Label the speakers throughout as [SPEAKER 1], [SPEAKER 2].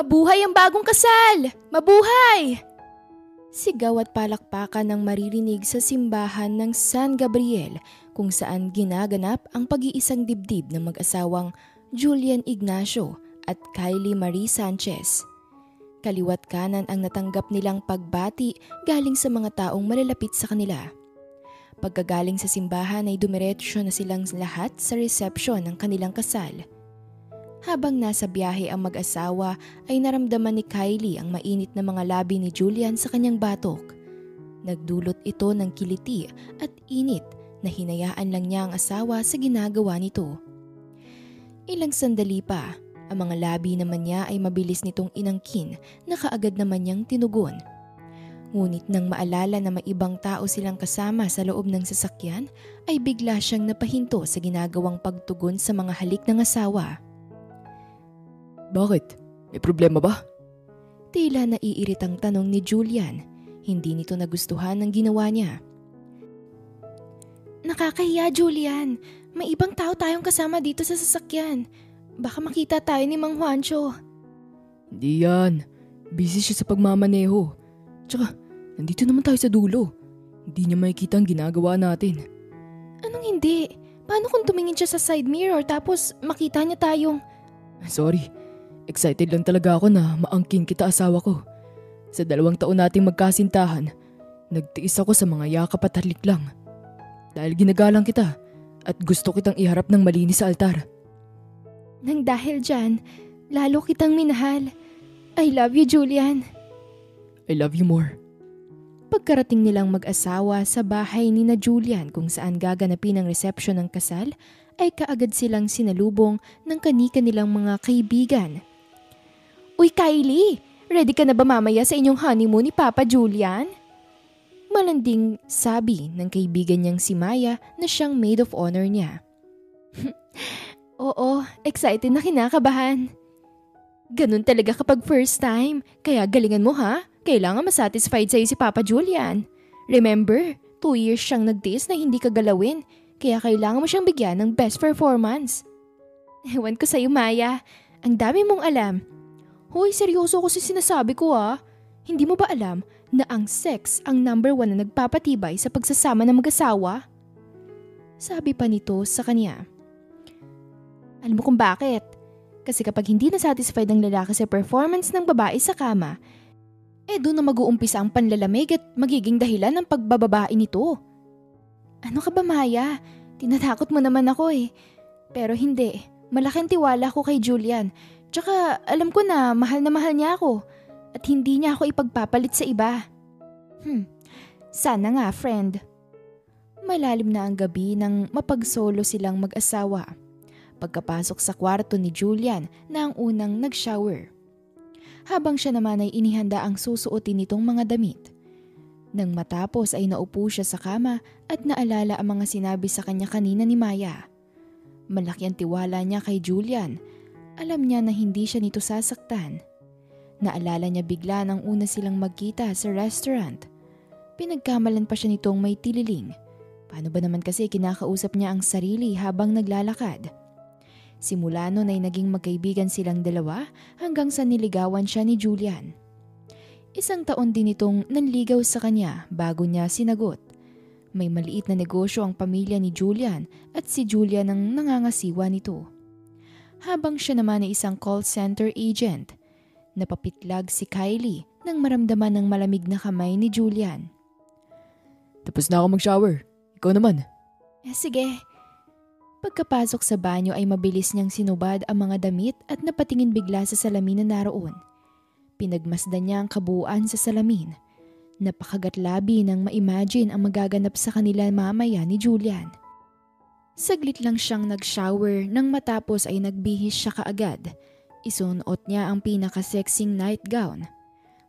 [SPEAKER 1] Mabuhay ang bagong kasal! Mabuhay! Sigaw at palakpakan ang maririnig sa simbahan ng San Gabriel kung saan ginaganap ang pag-iisang dibdib ng mag-asawang Julian Ignacio at Kylie Marie Sanchez. Kaliwat kanan ang natanggap nilang pagbati galing sa mga taong malalapit sa kanila. Pagkagaling sa simbahan ay dumiretso na silang lahat sa reception ng kanilang kasal. Habang nasa biyahe ang mag-asawa ay naramdaman ni Kylie ang mainit na mga labi ni Julian sa kanyang batok. Nagdulot ito ng kiliti at init na hinayaan lang niya ang asawa sa ginagawa nito. Ilang sandali pa, ang mga labi naman niya ay mabilis nitong inangkin na kaagad naman niyang tinugon. Ngunit nang maalala na may ibang tao silang kasama sa loob ng sasakyan, ay bigla siyang napahinto sa ginagawang pagtugon sa mga halik ng asawa.
[SPEAKER 2] Bakit? May problema ba?
[SPEAKER 1] Tila naiiritang tanong ni Julian. Hindi nito nagustuhan ang ginawa niya. Nakakahiya, Julian. May ibang tao tayong kasama dito sa sasakyan. Baka makita tayo ni Mang Juancho.
[SPEAKER 2] Hindi yan. Busy siya sa pagmamaneho. Tsaka, nandito naman tayo sa dulo. Hindi niya makikita ang ginagawa natin.
[SPEAKER 1] Anong hindi? Paano kung tumingin siya sa side mirror tapos makita niya tayong…
[SPEAKER 2] Sorry. Excited lang talaga ako na maangkin kita asawa ko. Sa 2 taon nating magkasintahan, nagtiis ako sa mga yakap at halik lang. Dahil ginagalang kita at gusto kitang iharap ng malinis sa altar.
[SPEAKER 1] Nang dahil dyan, lalo kitang minahal. I love you, Julian.
[SPEAKER 2] I love you more.
[SPEAKER 1] Pagkarating nilang mag-asawa sa bahay ni na Julian kung saan gaganapin ang reception ng kasal, ay kaagad silang sinalubong ng kani-kanilang mga kaibigan. Uy Kylie, ready ka na ba mamaya sa inyong honeymoon ni Papa Julian? Malanding sabi ng kaibigan niyang si Maya na siyang maid of honor niya. Oo, excited na kinakabahan. Ganun talaga kapag first time, kaya galingan mo ha. Kailangan masatisfied sa'yo si Papa Julian. Remember, 2 years siyang nagtiis na hindi ka galawin, kaya kailangan mo siyang bigyan ng best performance. Ewan ko sa'yo, Maya. Ang dami mong alam. Hoy, seryoso ko sa sinasabi ko ah. Hindi mo ba alam na ang sex ang number 1 na nagpapatibay sa pagsasama ng mag-asawa? Sabi pa nito sa kanya. Alam mo kung bakit? Kasi kapag hindi na-satisfied ang lalaki sa performance ng babae sa kama, doon na mag-uumpisa ang panlalamig at magiging dahilan ng pagbababae nito. Ano ka ba, Maya? Tinatakot mo naman ako eh. Pero hindi. Malaking tiwala ko kay Julian. Tsaka alam ko na mahal niya ako. At hindi niya ako ipagpapalit sa iba. Sana nga, friend. Malalim na ang gabi nang mapagsolo silang mag-asawa. Pagkapasok sa kwarto ni Julian na ang unang nag-shower. Habang siya naman ay inihanda ang susuotin nitong mga damit. Nang matapos ay naupo siya sa kama at naalala ang mga sinabi sa kanya kanina ni Maya. Malaki ang tiwala niya kay Julian. Alam niya na hindi siya nito sasaktan. Naalala niya bigla nang una silang magkita sa restaurant. Pinagkamalan pa siya nitong may tililing. Paano ba naman kasi kinakausap niya ang sarili habang naglalakad? Simula noon ay naging magkaibigan silang dalawa hanggang sa niligawan siya ni Julian. 1 taon din itong nanligaw sa kanya bago niya sinagot. May maliit na negosyo ang pamilya ni Julian at si Julian ang nangangasiwa nito. Habang siya naman ay isang call center agent, napapitlag si Kylie nang maramdaman ng malamig na kamay ni Julian.
[SPEAKER 2] Tapos na ako mag-shower. Ikaw naman.
[SPEAKER 1] Sige. Pagkapasok sa banyo ay mabilis niyang sinubad ang mga damit at napatingin bigla sa salamin na naroon. Pinagmasdan niya ang kabuuan sa salamin. Napakagatlabi nang ma-imagine ang magaganap sa kanila mamaya ni Julian. Saglit lang siyang nag-shower nang matapos ay nagbihis siya kaagad. Isunuot niya ang pinaka-sexing nightgown.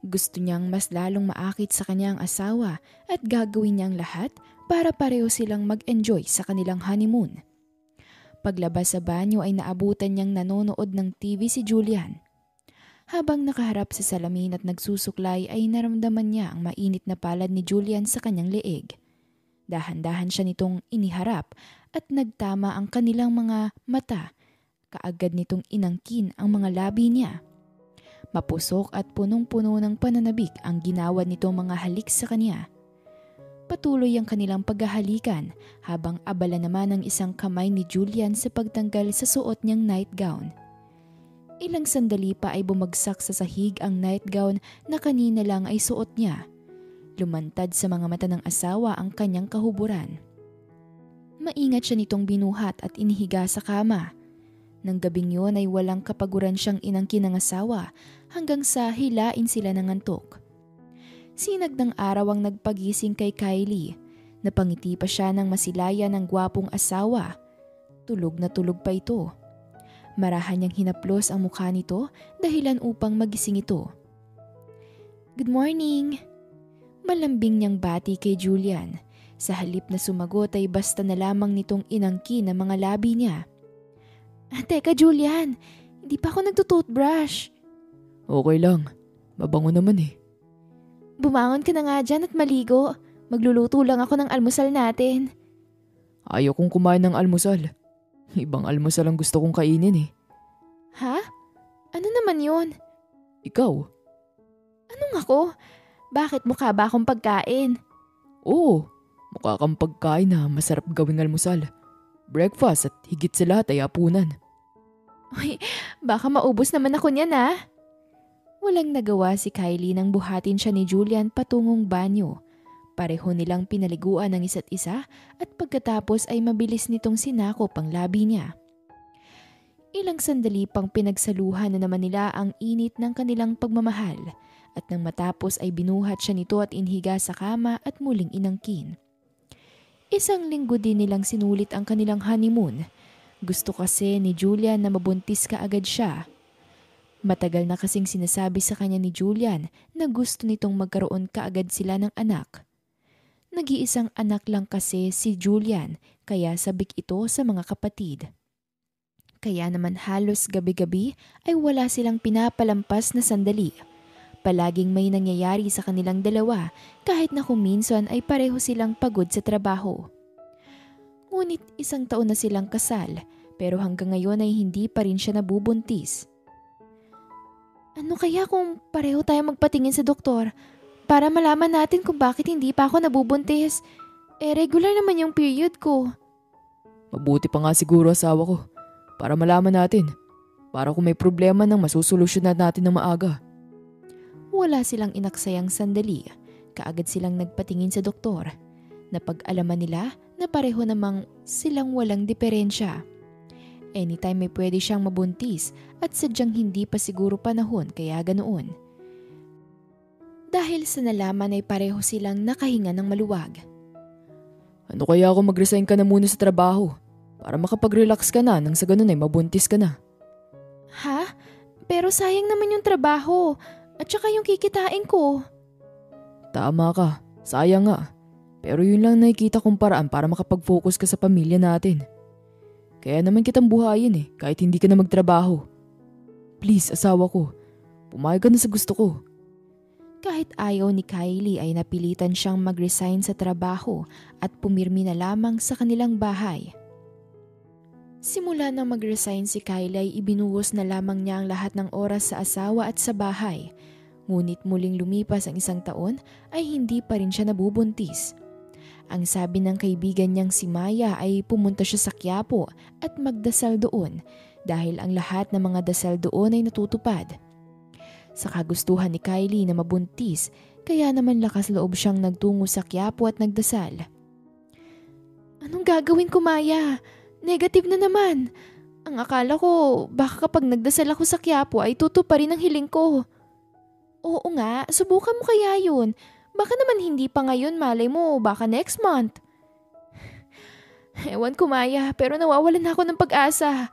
[SPEAKER 1] Gusto niyang mas lalong maakit sa kanyang asawa at gagawin niyang lahat para pareho silang mag-enjoy sa kanilang honeymoon. Paglabas sa banyo ay naabutan niyang nanonood ng TV si Julian. Habang nakaharap sa salamin at nagsusuklay ay naramdaman niya ang mainit na palad ni Julian sa kanyang leeg. Dahan-dahan siya nitong iniharap at nagtama ang kanilang mga mata. Kaagad nitong inangkin ang mga labi niya. Mapusok at punong-puno ng pananabik ang ginawa nitong mga halik sa kanya. Patuloy ang kanilang paghahalikan habang abala naman ang isang kamay ni Julian sa pagtanggal sa suot niyang nightgown. Ilang sandali pa ay bumagsak sa sahig ang nightgown na kanina lang ay suot niya. Lumantad sa mga mata ng asawa ang kanyang kahuburan. Maingat siya nitong binuhat at inihiga sa kama. Nang gabing yun ay walang kapaguran siyang inangkin ng asawa hanggang sa hilain sila ng antok. Sinag ng araw ang nagpagising kay Kylie. Napangiti pa siya ng masilaya ng gwapong asawa. Tulog na tulog pa ito. Marahan niyang hinaplos ang mukha nito dahilan upang magising ito. "Good morning!" Malambing niyang bati kay Julian. Sa halip na sumagot ay basta na lamang nitong inangkin ang mga labi niya. "Teka Julian, hindi pa ako nagtutoothbrush."
[SPEAKER 2] Okay lang, mabango naman eh.
[SPEAKER 1] "Bumangon ka na nga dyan at maligo. Magluluto lang ako ng almusal natin."
[SPEAKER 2] Ayaw kong kumain ng almusal. Ibang almusal ang gusto kong kainin eh.
[SPEAKER 1] "Ha? Ano naman yun?"
[SPEAKER 2] Ikaw?
[SPEAKER 1] "Anong ako? Bakit mukha ba akong pagkain?"
[SPEAKER 2] Oo, mukha kang pagkain na masarap gawing almusal. Breakfast at higit sa lahat ay hapunan.
[SPEAKER 1] Uy, baka maubos naman ako niyan ah. Walang nagawa si Kylie nang buhatin siya ni Julian patungong banyo. Pareho nilang pinaliguan ng isa't isa at pagkatapos ay mabilis nitong sinakop ang labi niya. Ilang sandali pang pinagsaluhan na naman nila ang init ng kanilang pagmamahal at nang matapos ay binuhat siya nito at inhiga sa kama at muling inangkin. Isang linggo din nilang sinulit ang kanilang honeymoon. Gusto kasi ni Julian na mabuntis kaagad siya. Matagal na kasing sinasabi sa kanya ni Julian na gusto nitong magkaroon kaagad sila ng anak. Nag-iisang anak lang kasi si Julian kaya sabik ito sa mga kapatid. Kaya naman halos gabi-gabi ay wala silang pinapalampas na sandali. Palaging may nangyayari sa kanilang dalawa kahit na kung minsan ay pareho silang pagod sa trabaho. Ngunit 1 taon na silang kasal pero hanggang ngayon ay hindi pa rin siya nabubuntis. Ano kaya kung pareho tayo magpatingin sa doktor para malaman natin kung bakit hindi pa ako nabubuntis? Regular naman yung period ko.
[SPEAKER 2] Mabuti pa nga siguro asawa ko para malaman natin. Para kung may problema nang masusolusyonan natin ng maaga.
[SPEAKER 1] Wala silang inaksayang sandali. Kaagad silang nagpatingin sa doktor. Napag-alaman nila na pareho namang silang walang diferensya. Anytime may pwede siyang mabuntis at sadyang hindi pa siguro panahon kaya ganoon. Dahil sa nalaman ay pareho silang nakahinga ng maluwag.
[SPEAKER 2] Ano kaya kung mag-resign ka na muna sa trabaho para makapag-relax ka na nang sa ganun ay mabuntis ka na?
[SPEAKER 1] Ha? Pero sayang naman yung trabaho at saka yung kikitain ko.
[SPEAKER 2] Tama ka, sayang nga. Pero yun lang nakikita kong paraan para makapag-focus ka sa pamilya natin. Kaya naman kitang buhayin eh, kahit hindi ka na magtrabaho. Please, asawa ko, pumayag ka na sa gusto ko.
[SPEAKER 1] Kahit ayaw ni Kylie ay napilitan siyang mag-resign sa trabaho at pumirmi na lamang sa kanilang bahay. Simula na mag-resign si Kylie ay ibinuhos na lamang niya ang lahat ng oras sa asawa at sa bahay. Ngunit muling lumipas ang 1 taon ay hindi pa rin siya nabubuntis. Ang sabi ng kaibigan niyang si Maya ay pumunta siya sa Quiapo at magdasal doon dahil ang lahat ng mga dasal doon ay natutupad. Sa kagustuhan ni Kylie na mabuntis, kaya naman lakas loob siyang nagtungo sa Quiapo at nagdasal. Anong gagawin ko, Maya? Negative na naman. Ang akala ko baka kapag nagdasal ako sa Quiapo ay tutuparin ang hiling ko. Oo nga, subukan mo kaya yun. Baka naman hindi pa ngayon, malay mo, baka next month. Ewan ko, Maya, pero nawawalan na ako ng pag-asa.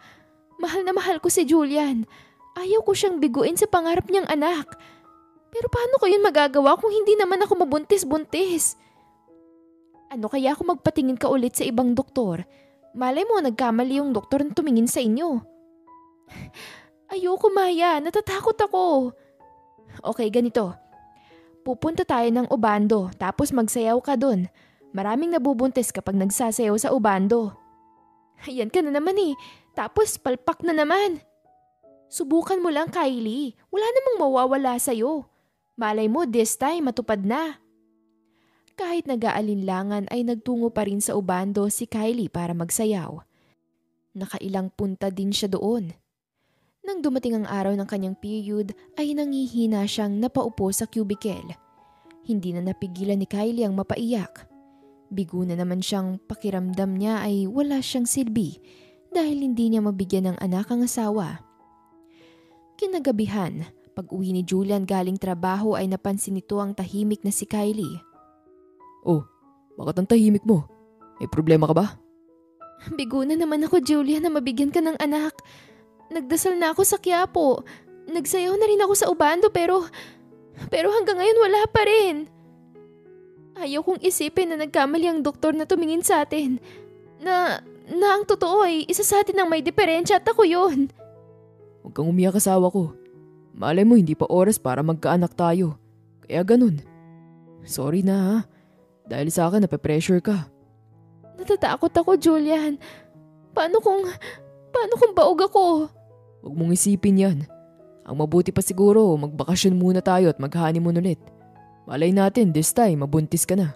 [SPEAKER 1] Mahal na mahal ko si Julian. Ayaw ko siyang biguin sa pangarap niyang anak. Pero paano ko yun magagawa kung hindi naman ako mabuntis-buntis? Ano kaya kung magpatingin ka ulit sa ibang doktor? Malay mo, nagkamali yung doktor na tumingin sa inyo. Ayoko, Maya. Natatakot ako. Okay, ganito. Pupunta tayo ng Obando tapos magsayaw ka dun. Maraming nabubuntis kapag nagsasayaw sa Obando. Ayan ka na naman eh. Tapos palpak na naman. Subukan mo lang, Kylie. Wala namang mawawala sa'yo. Malay mo, this time matupad na. Kahit nag-aalinlangan ay nagtungo pa rin sa ubando si Kylie para magsayaw. Nakailang punta din siya doon. Nang dumating ang araw ng kanyang period ay nangihina siyang napaupo sa cubicle. Hindi na napigilan ni Kylie ang mapaiyak. Bigo na naman siyang pakiramdam niya ay wala siyang silbi dahil hindi niya mabigyan ng anak ang asawa. Kinagabihan, pag-uwi ni Julian galing trabaho ay napansin nito ang tahimik na si Kylie.
[SPEAKER 2] Oh, bakit ang tahimik mo? May problema ka ba?
[SPEAKER 1] Bigo na naman ako, Julian, na mabigyan ka ng anak. Nagdasal na ako sa Quiapo. Nagsayaw na rin ako sa ubando pero hanggang ngayon wala pa rin. Ayaw kong isipin na nagkamali ang doktor na tumingin sa atin. Na ang totoo ay isa sa atin ang may diferensya at ako yun.
[SPEAKER 2] Huwag kang umiyak, asawa ko. Malay mo hindi pa oras para magkaanak tayo. Kaya ganun. Sorry na ha. Dahil sa akin nape-pressure ka.
[SPEAKER 1] Natatakot ako, Julian. Paano kung baog ako?
[SPEAKER 2] Huwag mong isipin yan. Ang mabuti pa siguro, magbakasyon muna tayo at mag-honeymoon ulit. Malay natin, this time, mabuntis ka na.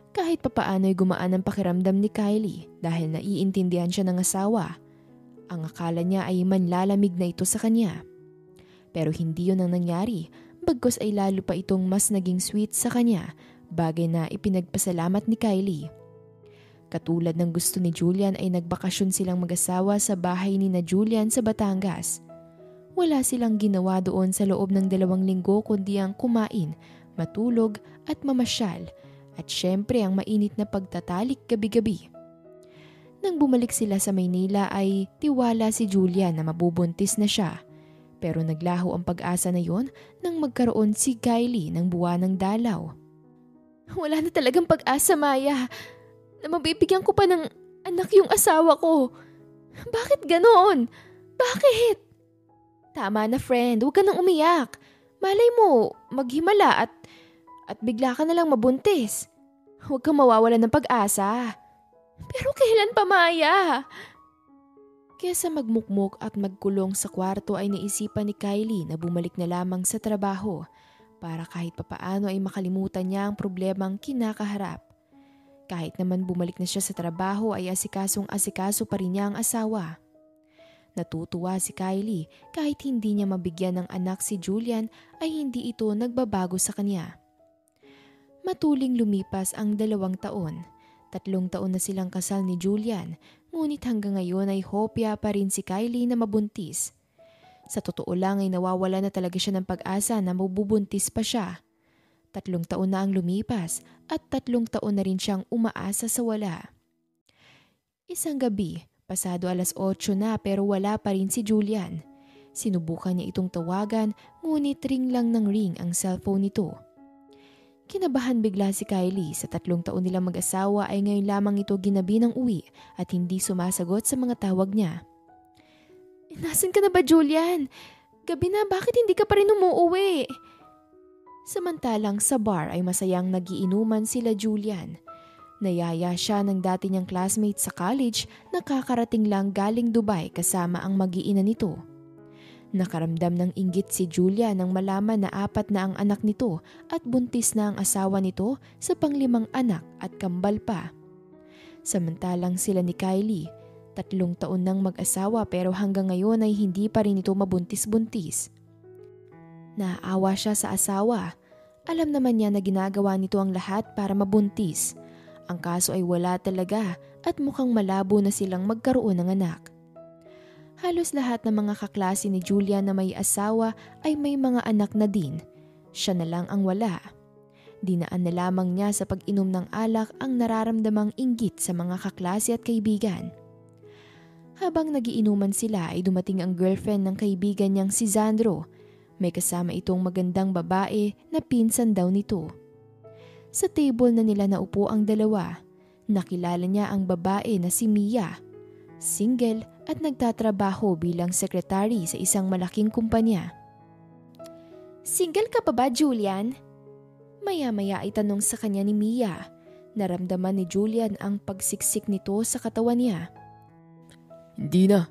[SPEAKER 1] Kahit papaano ay gumaan ang pakiramdam ni Kylie dahil naiintindihan siya ng asawa. Ang akala niya ay manlalamig na ito sa kanya. Pero hindi yun ang nangyari, bagkus ay lalo pa itong mas naging sweet sa kanya, bagay na ipinagpasalamat ni Kylie. Katulad ng gusto ni Julian ay nagbakasyon silang mag-asawa sa bahay ni na Julian sa Batangas. Wala silang ginawa doon sa loob ng 2 linggo kundi ang kumain, matulog at mamasyal at syempre ang mainit na pagtatalik gabi-gabi. Nang bumalik sila sa Maynila ay tiwala si Julian na mabubuntis na siya. Pero naglaho ang pag-asa na yon nang magkaroon si Kylie ng buwanang dalaw. Wala na talagang pag-asa, Maya. Na mabibigyan ko pa ng anak yung asawa ko. Bakit ganoon? Bakit? Tama na, friend. Huwag ka nang umiyak. Malay mo, maghimala at bigla ka na lang mabuntis. Huwag kang mawawalan ng pag-asa. Pero kailan pa, Maya? Kesa magmukmok at magkulong sa kwarto ay naisipan ni Kylie na bumalik na lamang sa trabaho para kahit papaano ay makalimutan niya ang problemang kinakaharap. Kahit naman bumalik na siya sa trabaho ay asikasong-asikaso pa rin niya ang asawa. Natutuwa si Kylie kahit hindi niya mabigyan ng anak si Julian ay hindi ito nagbabago sa kanya. Matuling lumipas ang 2 taon. 3 taon na silang kasal ni Julian, ngunit hanggang ngayon ay hopya pa rin si Kylie na mabuntis. Sa totoo lang ay nawawala na talaga siya ng pag-asa na mabubuntis pa siya. 3 taon na ang lumipas at 3 taon na rin siyang umaasa sa wala. Isang gabi, pasado 8:00 na pero wala pa rin si Julian. Sinubukan niya itong tawagan ngunit ring lang ng ring ang cellphone nito. Kinabahan bigla si Kylie. Sa 3 taon nilang mag-asawa ay ngayon lamang ito ginabi ng uwi at hindi sumasagot sa mga tawag niya. Nasaan ka na ba, Julian? Gabi na, bakit hindi ka pa rin umuuwi? Samantalang sa bar ay masayang nagiinuman sila Julian. Nayaya siya ng dati niyang classmate sa college na kakarating lang galing Dubai kasama ang mag-iina nito. Nakaramdam ng inggit si Julian nang malaman na 4 na ang anak nito at buntis na ang asawa nito sa pang-5 anak at kambal pa. Samantalang sila ni Kylie, 3 taon nang mag-asawa pero hanggang ngayon ay hindi pa rin ito mabuntis-buntis. Naawa siya sa asawa. Alam naman niya na ginagawa nito ang lahat para mabuntis. Ang kaso ay wala talaga at mukhang malabo na silang magkaroon ng anak. Halos lahat ng mga kaklase ni Julian na may asawa ay may mga anak na din. Siya na lang ang wala. Dinaan na lamang niya sa pag-inom ng alak ang nararamdamang inggit sa mga kaklase at kaibigan. Habang nagiinuman sila ay dumating ang girlfriend ng kaibigan niyang si Zandro. May kasama itong magandang babae na pinsan daw nito. Sa table na nila naupo ang 2. Nakilala niya ang babae na si Mia. Single at nagtatrabaho bilang sekretary sa isang malaking kumpanya. Single ka pa ba, Julian? Maya-maya ay tanong sa kanya ni Mia. Naramdaman ni Julian ang pagsiksik nito sa katawan niya.
[SPEAKER 2] Hindi na.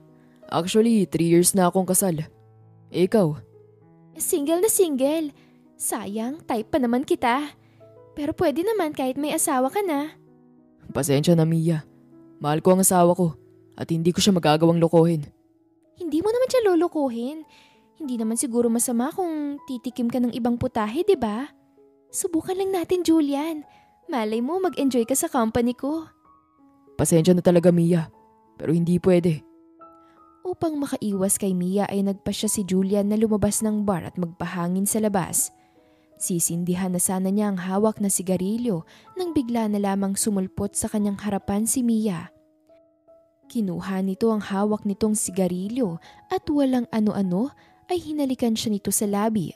[SPEAKER 2] Actually, 3 years na akong kasal. Ikaw?
[SPEAKER 1] Single na single. Sayang, type pa naman kita. Pero pwede naman kahit may asawa ka na.
[SPEAKER 2] Pasensya na, Mia. Mahal ko ang asawa ko at hindi ko siya magagawang lokohin.
[SPEAKER 1] Hindi mo naman siya lolokohin. Hindi naman siguro masama kung titikim ka ng ibang putahe, di ba? Subukan lang natin, Julian. Malay mo mag-enjoy ka sa company ko.
[SPEAKER 2] Pasensya na talaga, Mia. Pero hindi pwede.
[SPEAKER 1] Upang makaiwas kay Mia ay nagpasya si Julian na lumabas ng bar at magpahangin sa labas. Sisindihan na sana niya ang hawak na sigarilyo nang bigla na lamang sumulpot sa kanyang harapan si Mia. Kinuha nito ang hawak nitong sigarilyo at walang ano-ano ay hinalikan siya nito sa labi.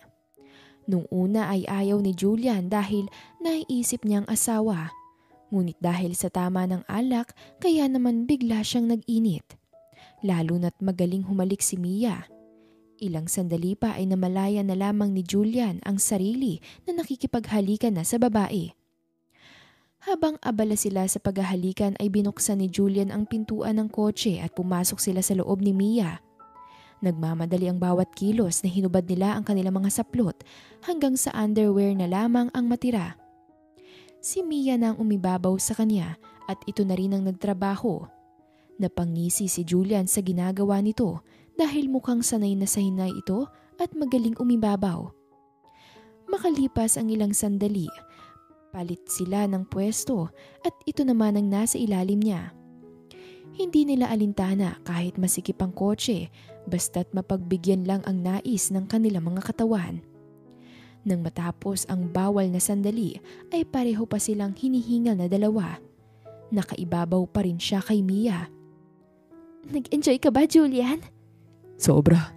[SPEAKER 1] Nung una ay ayaw ni Julian dahil naiisip niyang asawa. Ngunit dahil sa tama ng alak kaya naman bigla siyang nag-init. Lalo na't magaling humalik si Mia. Ilang sandali pa ay namalaya na lamang ni Julian ang sarili na nakikipaghalikan na sa babae. Habang abala sila sa paghahalikan ay binuksan ni Julian ang pintuan ng kotse at pumasok sila sa loob ni Mia. Nagmamadali ang bawat kilos na hinubad nila ang kanilang mga saplot hanggang sa underwear na lamang ang matira. Si Mia na ang umibabaw sa kanya at ito na rin ang nagtrabaho. Napangisi si Julian sa ginagawa nito dahil mukhang sanay na sa hinay ito at magaling umibabaw. Makalipas ang ilang sandali, palit sila ng pwesto at ito naman ang nasa ilalim niya. Hindi nila alintana kahit masikip ang kotse basta't mapagbigyan lang ang nais ng kanilang mga katawan. Nang matapos ang bawal na sandali ay pareho pa silang hinihingal na dalawa. Nakaibabaw pa rin siya kay Mia. Nag-enjoy ka ba, Julian?
[SPEAKER 2] Sobra.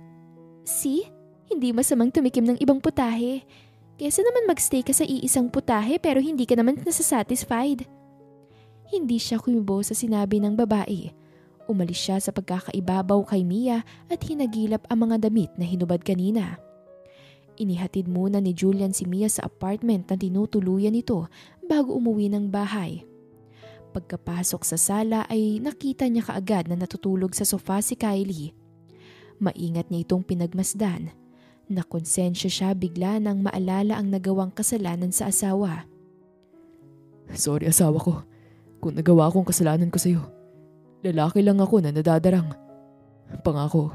[SPEAKER 1] See? Hindi masamang tumikim ng ibang putahe. Kesa naman magstay ka sa iisang putahe pero hindi ka naman nasasatisfied. Hindi siya kumibo sa sinabi ng babae. Umalis siya sa pagkakaibabaw kay Mia at hinagilap ang mga damit na hinubad kanina. Inihatid muna ni Julian si Mia sa apartment na tinutuluyan nito bago umuwi ng bahay. Pagkapasok sa sala ay nakita niya kaagad na natutulog sa sofa si Kylie. Maingat niya itong pinagmasdan. Nakonsensya siya bigla nang maalala ang nagawang kasalanan sa asawa.
[SPEAKER 2] Sorry asawa ko, kung nagawa akong kasalanan ko sa'yo. Lalaki lang ako na nadadarang. Pangako,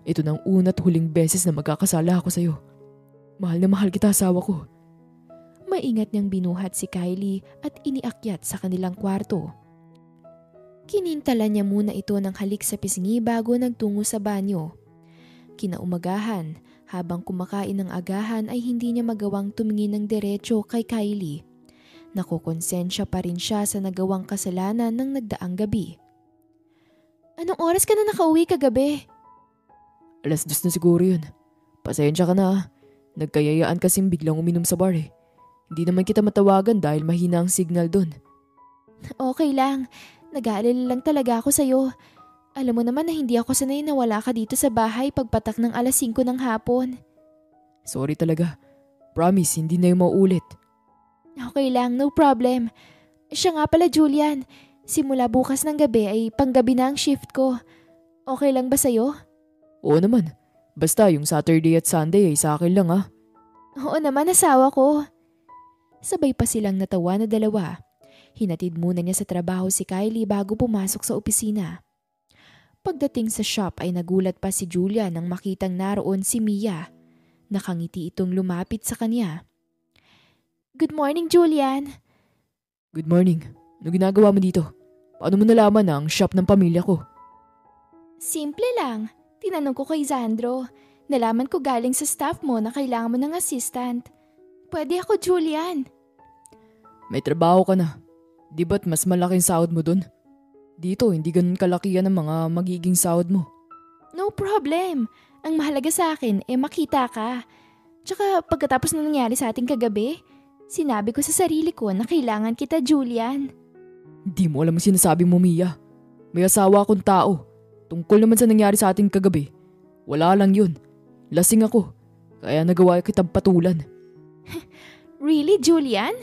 [SPEAKER 2] ito nang una't huling beses na magkakasala ako sa'yo. Mahal na mahal kita asawa ko. Maingat niyang binuhat si Kylie at iniakyat sa kanilang kwarto.
[SPEAKER 1] Kinintalan niya muna ito ng halik sa pisngi bago nagtungo sa banyo. Kinaumagahan, habang kumakain ng agahan ay hindi niya magawang tumingin ng diretso kay Kylie. Nakukonsensya pa rin siya sa nagawang kasalanan ng nagdaang gabi. Anong oras ka na nakauwi kagabi?
[SPEAKER 2] 2:00 na siguro yun. Pasensya ka na. Nagkayayaan kasing biglang uminom sa bar eh. Hindi naman kita matawagan dahil mahina ang signal dun.
[SPEAKER 1] Okay lang. Nag-aalala lang talaga ako sa'yo. Alam mo naman na hindi ako sanay na wala ka dito sa bahay pagpatak ng 5:00 ng hapon.
[SPEAKER 2] Sorry talaga. Promise, hindi na yung mauulit.
[SPEAKER 1] Okay lang, no problem. Siya nga pala, Julian. Simula bukas ng gabi ay panggabi na ang shift ko. Okay lang ba sa'yo?
[SPEAKER 2] Oo naman. Basta yung Saturday at Sunday ay sa akin lang ah.
[SPEAKER 1] Oo naman, asawa ko. Sabay pa silang natawa na dalawa. Hinatid muna niya sa trabaho si Kylie bago pumasok sa opisina. Pagdating sa shop ay nagulat pa si Julia nang makitang naroon si Mia. Nakangiti itong lumapit sa kanya. Good morning, Julian.
[SPEAKER 2] Good morning. Ano ginagawa mo dito? Paano mo nalaman na ang shop ng pamilya ko?
[SPEAKER 1] Simple lang. Tinanong ko kay Zandro. Nalaman ko galing sa staff mo na kailangan mo ng assistant. Pwede ako, Julian.
[SPEAKER 2] May trabaho ka na. Di ba't mas malaking sahod mo dun? Dito, hindi ganun kalakihan ang mga magiging sahod mo.
[SPEAKER 1] No problem. Ang mahalaga sa akin makita ka. Tsaka pagkatapos na nangyari sa ating kagabi, sinabi ko sa sarili ko na kailangan kita, Julian.
[SPEAKER 2] Hindi mo alam ang sinasabi mo, Mia. May asawa akong tao. Tungkol naman sa nangyari sa ating kagabi. Wala lang yun. Lasing ako. Kaya nagawa kitang patulan.
[SPEAKER 1] Really, Julian?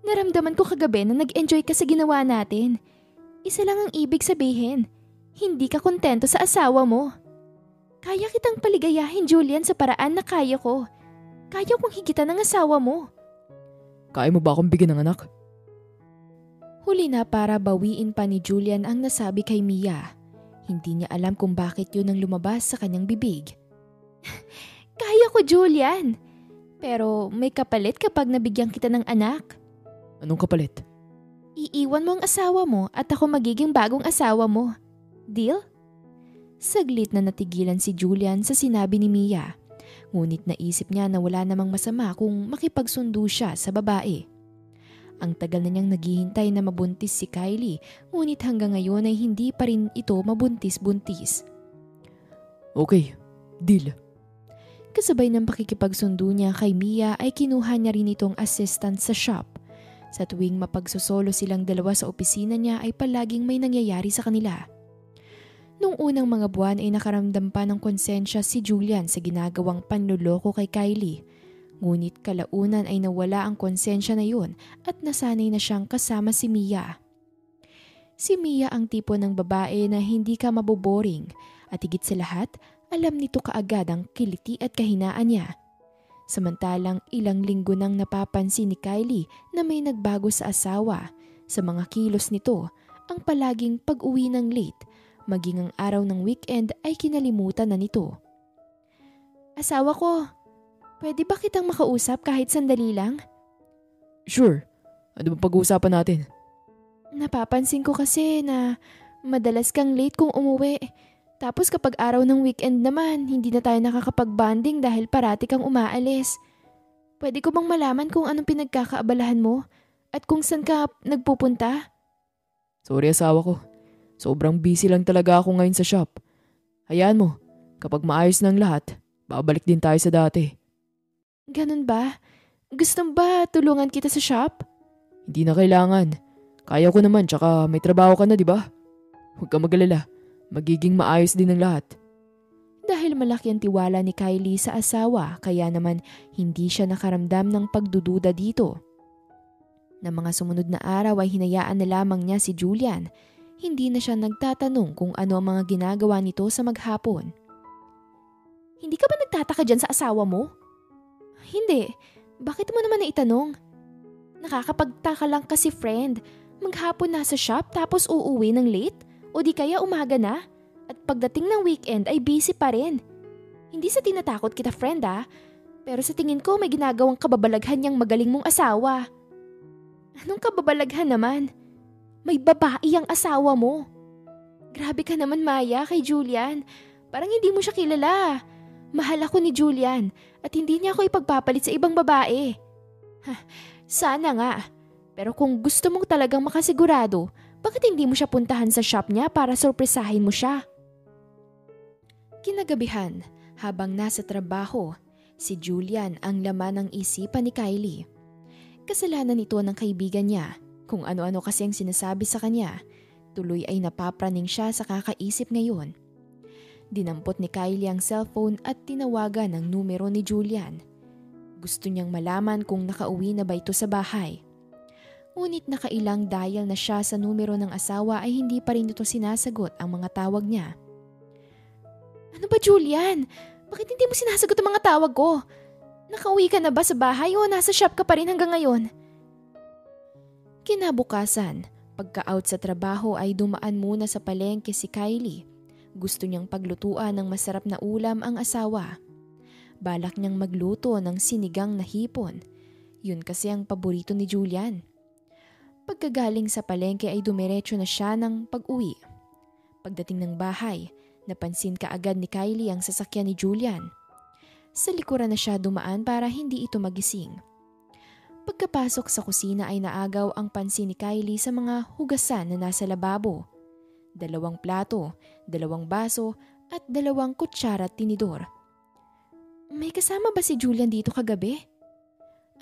[SPEAKER 1] Naramdaman ko kagabi na nag-enjoy ka sa ginawa natin. Isa lang ang ibig sabihin. Hindi ka kontento sa asawa mo. Kaya kitang paligayahin, Julian, sa paraan na kaya ko. Kaya kong higitan ng asawa mo.
[SPEAKER 2] Kaya mo ba akong bigyan ng anak?
[SPEAKER 1] Huli na para bawiin pa ni Julian ang nasabi kay Mia. Hindi niya alam kung bakit yun ang lumabas sa kanyang bibig. Kaya ko, Julian. Pero may kapalit kapag nabigyan kita ng anak.
[SPEAKER 2] Anong kapalit?
[SPEAKER 1] Iiwan mo ang asawa mo at ako magiging bagong asawa mo. Deal? Saglit na natigilan si Julian sa sinabi ni Mia. Ngunit naisip niya na wala namang masama kung makipagsundo siya sa babae. Ang tagal na niyang naghihintay na mabuntis si Kylie, ngunit hanggang ngayon ay hindi pa rin ito mabuntis-buntis.
[SPEAKER 2] Okay, deal.
[SPEAKER 1] Kasabay ng pakikipagsundo niya kay Mia ay kinuha niya rin itong assistant sa shop. Sa tuwing mapagsosolo silang dalawa sa opisina niya ay palaging may nangyayari sa kanila. Nung unang mga buwan ay nakaramdam pa ng konsensya si Julian sa ginagawang panloloko kay Kylie. Ngunit kalaunan ay nawala ang konsensya na yun at nasanay na siyang kasama si Mia. Si Mia ang tipo ng babae na hindi ka maboboring at higit sa lahat, alam nito kaagad ang kiliti at kahinaan niya. Samantalang ilang linggo nang napapansin ni Kylie na may nagbago sa asawa. Sa mga kilos nito, ang palaging pag-uwi ng late, maging ang araw ng weekend ay kinalimutan na nito. Asawa ko, pwede ba kitang makausap kahit sandali lang?
[SPEAKER 2] Sure. Ano ba pag-uusapan natin?
[SPEAKER 1] Napapansin ko kasi na madalas kang late kung umuwi. Tapos kapag araw ng weekend naman, hindi na tayo nakakapag-bonding dahil parati kang umaalis. Pwede ko bang malaman kung anong pinagkakaabalahan mo at kung saan ka nagpupunta?
[SPEAKER 2] Sorry asawa ko. Sobrang busy lang talaga ako ngayon sa shop. Hayaan mo, kapag maayos ng lahat, babalik din tayo sa dati.
[SPEAKER 1] Ganun ba? Gusto ba tulungan kita sa shop?
[SPEAKER 2] Hindi na kailangan. Kaya ko naman tsaka may trabaho ka na, di ba? Huwag ka mag-alala. Magiging maayos din ang lahat.
[SPEAKER 1] Dahil malaki ang tiwala ni Kylie sa asawa, kaya naman hindi siya nakaramdam ng pagdududa dito. Na mga sumunod na araw ay hinayaan na lamang niya si Julian. Hindi na siya nagtatanong kung ano ang mga ginagawa nito sa maghapon. Hindi ka ba nagtataka dyan sa asawa mo? Hindi. Bakit mo naman naitanong? Nakakapagtaka lang kasi friend. Maghapon nasa shop tapos uuwi ng late? O di kaya umaga na? At pagdating ng weekend ay busy pa rin. Hindi sa tinatakot kita friend pero sa tingin ko may ginagawang kababalaghan niyang magaling mong asawa. Anong kababalaghan naman? May babae ang asawa mo. Grabe ka naman Maya kay Julian. Parang hindi mo siya kilala. Mahal ako ni Julian at hindi niya ako ipagpapalit sa ibang babae. Sana nga. Pero kung gusto mong talagang makasigurado, bakit hindi mo siya puntahan sa shop niya para sorpresahin mo siya? Kinagabihan, habang nasa trabaho, si Julian ang laman ng isipan ni Kylie. Kasalanan ito ng kaibigan niya, kung ano-ano kasi ang sinasabi sa kanya, tuloy ay napapraning siya sa kakaisip ngayon. Dinampot ni Kylie ang cellphone at tinawagan ang numero ni Julian. Gusto niyang malaman kung nakauwi na ba ito sa bahay. Ngunit nakailang dial na siya sa numero ng asawa ay hindi pa rin ito sinasagot ang mga tawag niya. Ano ba Julian? Bakit hindi mo sinasagot ang mga tawag ko? Nakauwi ka na ba sa bahay o nasa shop ka pa rin hanggang ngayon? Kinabukasan, pagka-out sa trabaho ay dumaan muna sa palengke si Kylie. Gusto niyang paglutuan ng masarap na ulam ang asawa. Balak niyang magluto ng sinigang na hipon. Yun kasi ang paborito ni Julian. Pagkagaling sa palengke ay dumiretso na siya ng pag-uwi. Pagdating ng bahay, napansin kaagad ni Kylie ang sasakyan ni Julian. Sa likuran na siya dumaan para hindi ito magising. Pagkapasok sa kusina ay naagaw ang pansin ni Kylie sa mga hugasan na nasa lababo. 2 plato, 2 baso at 2 kutsara at tinidor. May kasama ba si Julian dito kagabi?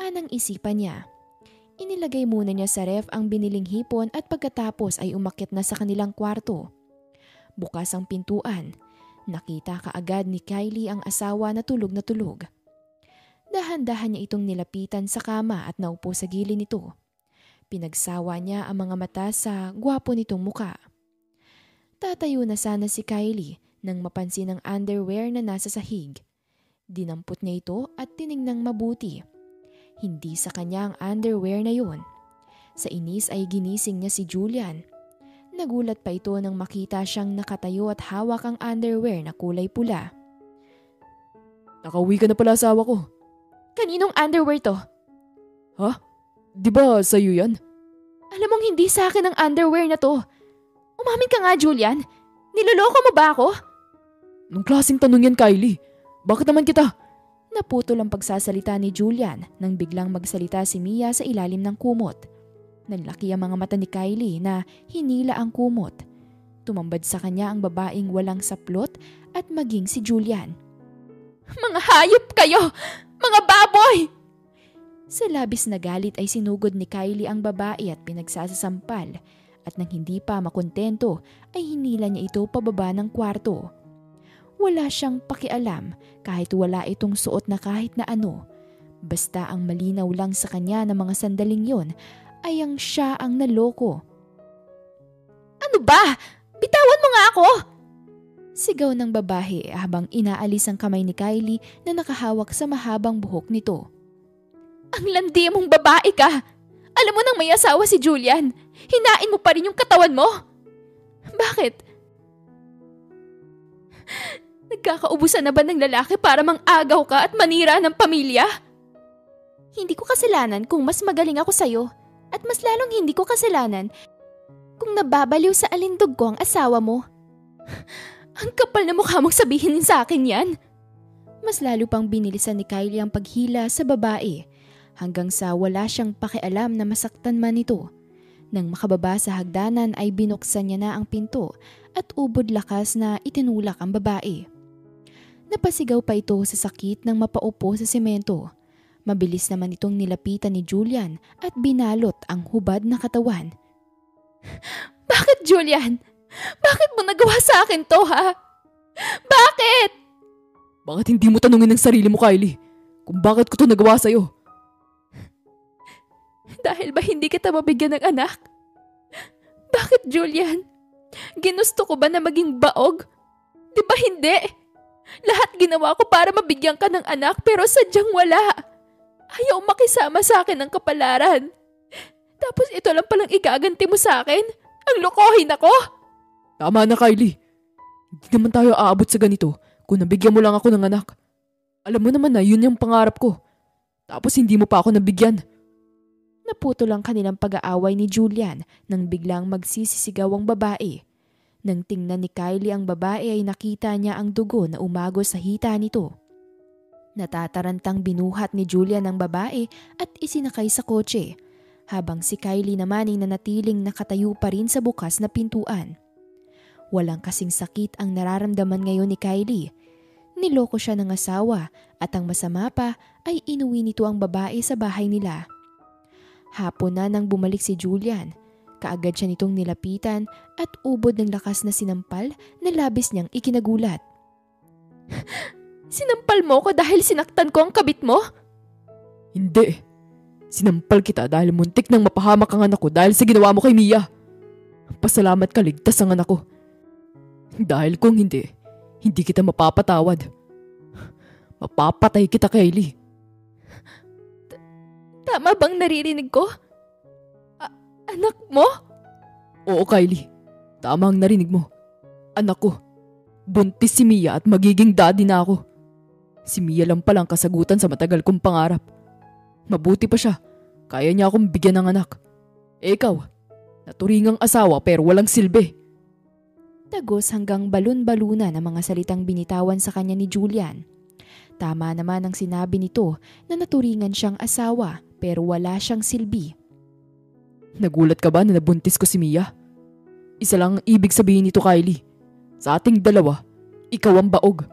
[SPEAKER 1] Anang isipan niya. Inilagay muna niya sa ref ang biniling hipon at pagkatapos ay umakyat na sa kanilang kwarto. Bukas ang pintuan. Nakita kaagad ni Kylie ang asawa na tulog na tulog. Dahan-dahan niya itong nilapitan sa kama at naupo sa gilid nito. Pinagsawa niya ang mga mata sa gwapo nitong muka. Tatayo na sana si Kylie Nang mapansin ang underwear na nasa sahig, dinampot niya ito at tiningnang mabuti. Hindi sa kanya ang underwear na yun. Sa inis ay ginising niya si Julian. Nagulat pa ito nang makita siyang nakatayo at hawak ang underwear na kulay pula.
[SPEAKER 2] Nakauwi ka na pala asawa ko.
[SPEAKER 1] Kaninong underwear to?
[SPEAKER 2] Ha? Di ba sa'yo yan?
[SPEAKER 1] Alam mong hindi sa akin ang underwear na to. Umamin ka nga, Julian. Niloloko mo ba ako?
[SPEAKER 2] Anong klaseng tanong yan, Kylie? Bakit naman kita?
[SPEAKER 1] Naputol ang pagsasalita ni Julian nang biglang magsalita si Mia sa ilalim ng kumot. Nanlaki ang mga mata ni Kylie na hinila ang kumot. Tumambad sa kanya ang babaeng walang saplot at maging si Julian. Mga hayop kayo! Mga baboy! Sa labis na galit ay sinugod ni Kylie ang babae at pinagsasasampal, at nang hindi pa makontento ay hinila niya ito pababa ng kwarto. Wala siyang pakialam kahit wala itong suot na kahit na ano. Basta ang malinaw lang sa kanya ng mga sandaling yon ay ang siya ang naloko. Ano ba? Bitawan mo nga ako! Sigaw ng babae habang inaalis ang kamay ni Kylie na nakahawak sa mahabang buhok nito. Ang landi mong babae ka! Alam mo nang may asawa si Julian, hinain mo pa rin yung katawan mo? Bakit? Nagkakaubusan na ba ng lalaki para mang-agaw ka at manira ng pamilya? Hindi ko kasalanan kung mas magaling ako sa'yo. At mas lalong hindi ko kasalanan kung nababaliw sa alindog ko ang asawa mo. Ang kapal na mukha mong sabihin sa akin yan. Mas lalo pang binilisan ni Kylie ang paghila sa babae hanggang sa wala siyang pakialam na masaktan man ito. Nang makababa sa hagdanan ay binuksan niya na ang pinto at ubod lakas na itinulak ang babae. Napasigaw pa ito sa sakit nang mapaupo sa semento. Mabilis naman itong nilapitan ni Julian at binalot ang hubad na katawan. Bakit, Julian? Bakit mo nagawa sa akin to, ha? Bakit?
[SPEAKER 2] Bakit hindi mo tanungin ang sarili mo, Kylie? Kung bakit ko to nagawa sa'yo?
[SPEAKER 1] Dahil ba hindi kita mabigyan ng anak? Bakit, Julian? Ginusto ko ba na maging baog? Di ba hindi? Lahat ginawa ko para mabigyan ka ng anak pero sadyang wala. Ayaw makisama sa akin ng kapalaran. Tapos ito lang palang igaganti mo sa akin? Ang lokohin ako?
[SPEAKER 2] Tama na, Kylie. Hindi naman tayo aabot sa ganito kung nabigyan mo lang ako ng anak. Alam mo naman na yun yung pangarap ko. Tapos hindi mo pa ako nabigyan.
[SPEAKER 1] Naputol ang kanilang pag-aaway ni Julian nang biglang magsisisigaw ang babae. Nang tingnan ni Kylie ang babae ay nakita niya ang dugo na umagos sa hita nito. Natatarantang binuhat ni Julian ang babae at isinakay sa kotse, habang si Kylie naman ay nanatiling nakatayo pa rin sa bukas na pintuan. Walang kasing sakit ang nararamdaman ngayon ni Kylie. Niloko siya ng asawa at ang masama pa ay inuwi nito ang babae sa bahay nila. Hapon na nang bumalik si Julian, kaagad siya nitong nilapitan at ubod ng lakas na sinampal na labis niyang ikinagulat. Sinampal mo ko dahil sinaktan ko ang kabit mo?
[SPEAKER 2] Hindi. Sinampal kita dahil muntik nang mapahamak ang anak ko dahil sa ginawa mo kay Mia. Pasalamat ka, ligtas ang anak ko. Dahil kung hindi, hindi kita mapapatawad. Mapapatay kita, Kylie.
[SPEAKER 1] Tama bang naririnig ko? Anak mo?
[SPEAKER 2] Oo, Kylie. Tama ang narinig mo. Anak ko. Buntis si Mia at magiging daddy na ako. Si Mia lang palang kasagutan sa matagal kong pangarap. Mabuti pa siya. Kaya niya akong bigyan ng anak. Ikaw, naturingang asawa pero walang silbi.
[SPEAKER 1] Tagos hanggang balon-baluna ng mga salitang binitawan sa kanya ni Julian. Tama naman ang sinabi nito na naturingan siyang asawa pero wala siyang silbi.
[SPEAKER 2] Nagulat ka ba na nabuntis ko si Mia? Isa lang ang ibig sabihin nito, Kylie. Sa ating dalawa, ikaw ang baog.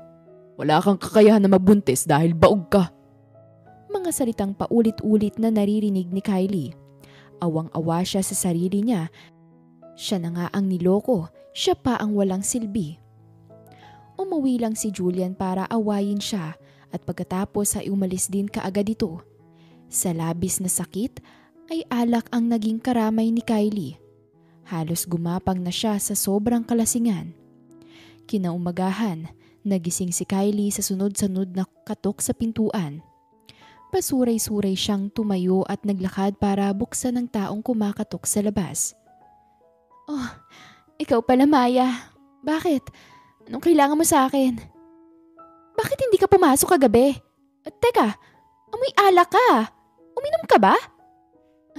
[SPEAKER 2] Wala kang kakayahan na magbuntis dahil baog ka.
[SPEAKER 1] Mga salitang paulit-ulit na naririnig ni Kylie. Awang-awa siya sa sarili niya. Siya na nga ang niloko, siya pa ang walang silbi. Umuwi lang si Julian para awayin siya at pagkatapos ay umalis din kaagad ito. Sa labis na sakit ay alak ang naging karamay ni Kylie. Halos gumapang na siya sa sobrang kalasingan. Kinaumagahan, nagising si Kylie sa sunod-sunod na katok sa pintuan. Pasuray-suray siyang tumayo at naglakad para buksan ng taong kumakatok sa labas. "Oh, ikaw pala, Maya. Bakit? Anong kailangan mo sa akin? Bakit hindi ka pumasok kagabi? At teka, amoy alak ka. Uminom ka ba?"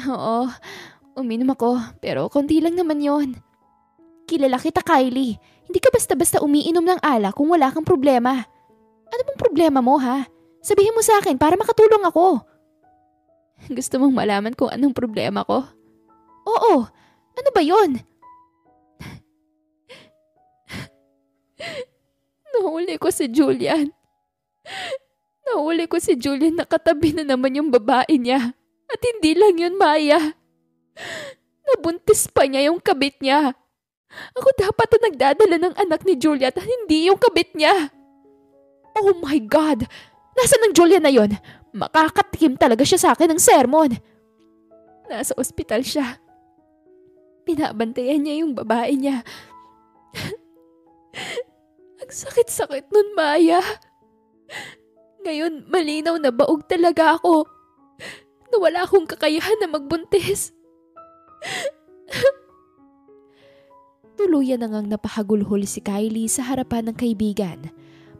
[SPEAKER 1] "Oo, uminom ako, pero konti lang naman yon." "Kilala kita, Kylie. Hindi ka basta-basta umiinom ng alak kung wala kang problema. Ano bang problema mo, ha? Sabihin mo sa akin para makatulong ako." "Gusto mong malaman kung anong problema ko?" "Oo, ano ba yon?" Nahuli ko si Julian. Nahuli ko si Julian, nakatabi na naman yung babae niya. At hindi lang yun, Maya. Nabuntis pa niya yung kabit niya. Ako dapat na nagdadala ng anak ni Julian at hindi yung kabit niya. Oh my God! Nasaan ang Julian na yon? Makakatikim talaga siya sa akin ng sermon. Nasa ospital siya. Binabantayan niya yung babae niya. Ang sakit-sakit nun, Maya. Ngayon, malinaw na baog talaga ako. Na wala akong kakayahan na magbuntis. Tuluyan na ngang napahagulhol si Kylie sa harapan ng kaibigan.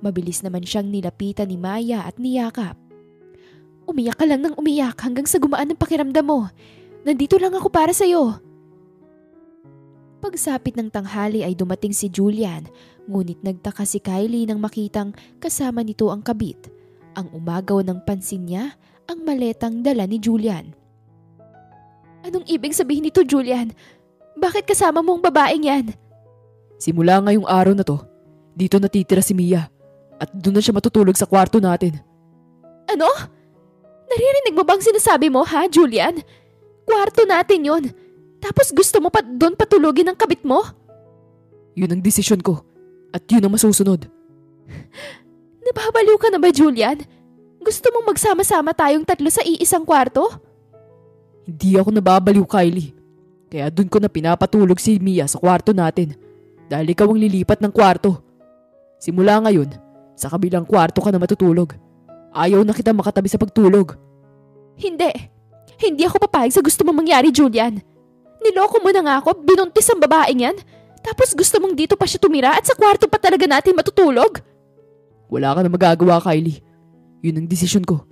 [SPEAKER 1] Mabilis naman siyang nilapitan ni Maya at niyakap. "Umiyak ka lang ng umiyak hanggang sa gumaan ang pakiramdam mo. Nandito lang ako para sa'yo." Pagsapit ng tanghali ay dumating si Julian, ngunit nagtaka si Kylie nang makitang kasama nito ang kabit. Ang umagaw ng pansin niya ang maletang dala ni Julian. "Anong ibig sabihin nito, Julian? Bakit kasama mo ang babaeng yan?"
[SPEAKER 2] Simula ngayong araw na to, dito natitira si Mia at doon na siya matutulog sa kwarto natin.
[SPEAKER 1] "Ano? Naririnig mo bang sinasabi mo, ha, Julian? Kwarto natin yon. Tapos gusto mo pa doon patulogin ang kabit mo?"
[SPEAKER 2] Yun ang desisyon ko at yun ang masusunod.
[SPEAKER 1] Nababaliw ka na ba, Julian? Gusto mong magsama-sama tayong tatlo sa iisang kwarto?
[SPEAKER 2] Hindi ako nababaliw, Kylie. Kaya dun ko na pinapatulog si Mia sa kwarto natin dahil ikaw ang lilipat ng kwarto. Simula ngayon, sa kabilang kwarto ka na matutulog. Ayaw na kita makatabi sa pagtulog.
[SPEAKER 1] Hindi. Hindi ako papayag sa gusto mong mangyari, Julian. Niloko mo na nga ako, binuntis ang babaeng yan. Tapos gusto mong dito pa siya tumira at sa kwarto pa talaga natin matutulog?
[SPEAKER 2] Wala ka na magagawa, Kylie. Yun ang desisyon ko.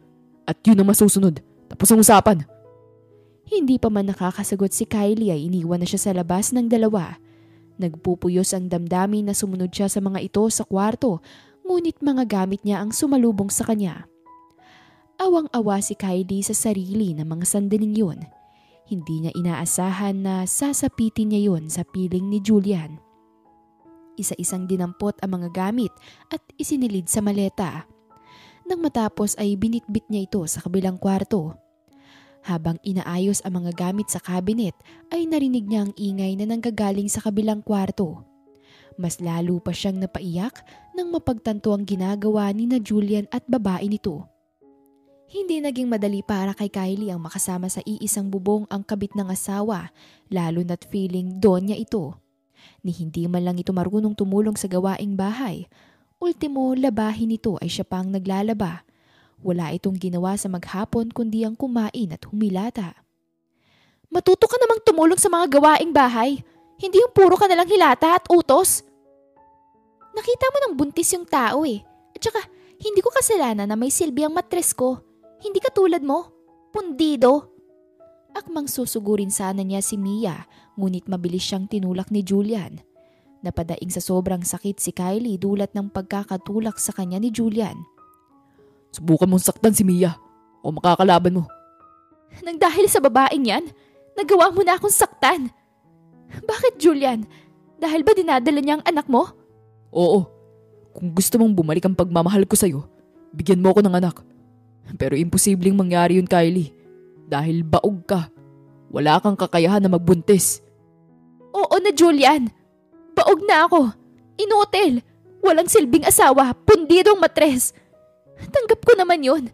[SPEAKER 2] At yun ang masusunod. Tapos ang usapan.
[SPEAKER 1] Hindi pa man nakakasagot si Kylie ay iniwan na siya sa labas ng dalawa. Nagpupuyos ang damdamin na sumunod siya sa mga ito sa kwarto, ngunit mga gamit niya ang sumalubong sa kanya. Awang-awa si Kylie sa sarili ng mga sandaling yun. Hindi niya inaasahan na sasapitin niya yun sa piling ni Julian. Isa-isang dinampot ang mga gamit at isinilid sa maleta. Nang matapos ay binitbit niya ito sa kabilang kwarto. Habang inaayos ang mga gamit sa cabinet ay narinig niya ang ingay na nanggagaling sa kabilang kwarto. Mas lalo pa siyang napaiyak nang mapagtanto ang ginagawa ni na Julian at babae nito. Hindi naging madali para kay Kylie ang makasama sa iisang bubong ang kabit ng asawa, lalo na't feeling doon niya ito. Ni hindi man lang ito marunong tumulong sa gawaing bahay. Ultimo, labahin nito ay siya pang naglalaba. Wala itong ginawa sa maghapon kundi ang kumain at humilata. "Matuto ka namang tumulong sa mga gawaing bahay. Hindi yung puro ka nalang hilata at utos. Nakita mo nang buntis yung tao eh. At saka, hindi ko kasalanan na may silbi ang matres ko. Hindi katulad mo. Pundido." Akmang susugurin sana niya si Mia, ngunit mabilis siyang tinulak ni Julian. Napadaing sa sobrang sakit si Kylie dulot ng pagkakatulak sa kanya ni Julian.
[SPEAKER 2] "Subukan mong saktan si Mia o makakalaban mo."
[SPEAKER 1] "Nang dahil sa babaeng yan, nagawa mo na akong saktan." "Bakit, Julian? Dahil ba dinadala niya ang anak mo?"
[SPEAKER 2] "Oo. Kung gusto mong bumalik ang pagmamahal ko sa'yo, bigyan mo ako ng anak. Pero imposibleng mangyari yun, Kylie. Dahil baog ka. Wala kang kakayahan na magbuntis."
[SPEAKER 1] "Oo na, Julian. Baog na ako. Inutil. Walang silbing asawa. Pundidong matres. Tanggap ko naman yun.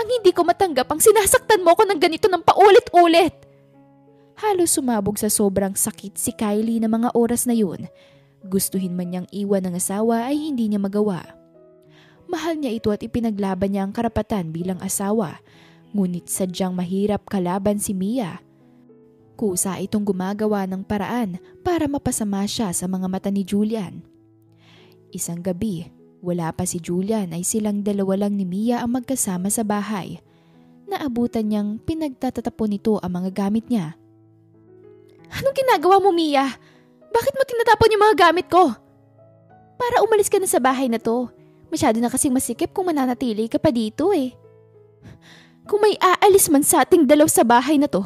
[SPEAKER 1] Ang hindi ko matanggap ang sinasaktan mo ko ng ganito ng paulit-ulit." Halos sumabog sa sobrang sakit si Kylie na mga oras na yun. Gustuhin man niyang iwan ng asawa ay hindi niya magawa. Mahal niya ito at ipinaglaban niya ang karapatan bilang asawa, ngunit sadyang mahirap kalaban si Mia. Kusa itong gumagawa ng paraan para mapasama siya sa mga mata ni Julian. Isang gabi, wala pa si Julian ay silang dalawa lang ni Mia ang magkasama sa bahay. Naabutan niyang pinagtatatapon nito ang mga gamit niya. Anong ginagawa mo, Mia? Bakit mo tinatapon yung mga gamit ko? Para umalis ka na sa bahay na to. Masyado na kasing masikip kung mananatili ka pa dito eh. Kung may aalis man sa ating dalaw sa bahay na to,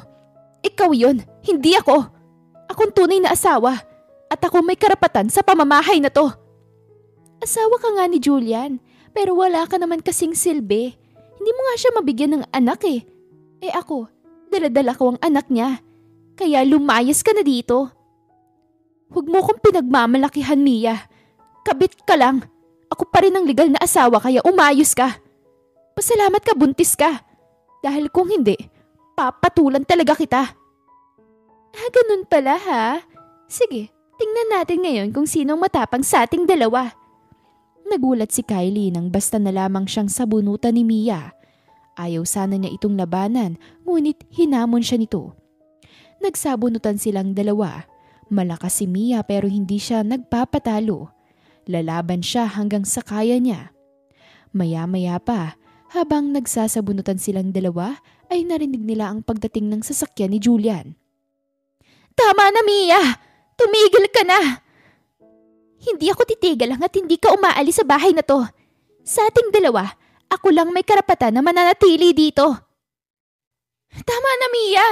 [SPEAKER 1] ikaw yun, hindi ako. Akong tunay na asawa at ako may karapatan sa pamamahay na to. Asawa ka nga ni Julian, pero wala ka naman kasing silbi. Hindi mo nga siya mabigyan ng anak eh. Eh ako, daladala ko ang anak niya. Kaya lumayas ka na dito. Huwag mo kong pinagmamalakihan, Mia. Kabit ka lang. Ako pa rin ang legal na asawa kaya umayos ka. Pasalamat ka, buntis ka. Dahil kung hindi, papatulan talaga kita. Ganun pala ha? Sige, tingnan natin ngayon kung sinong matapang sa ating dalawa. Nagulat si Kylie nang basta na lamang siyang sabunutan ni Mia. Ayaw sana niya itong labanan, ngunit hinamon siya nito. Nagsabunutan silang dalawa. Malakas si Mia pero hindi siya nagpapatalo. Lalaban siya hanggang sa kaya niya. Maya-maya pa, habang nagsasabunutan silang dalawa, ay narinig nila ang pagdating ng sasakyan ni Julian. Tama na, Mia! Tumigil ka na! Hindi ako titigil hanggat hindi ka umaalis sa bahay na to. Sa ating dalawa, ako lang may karapatan na mananatili dito. Tama na, Mia!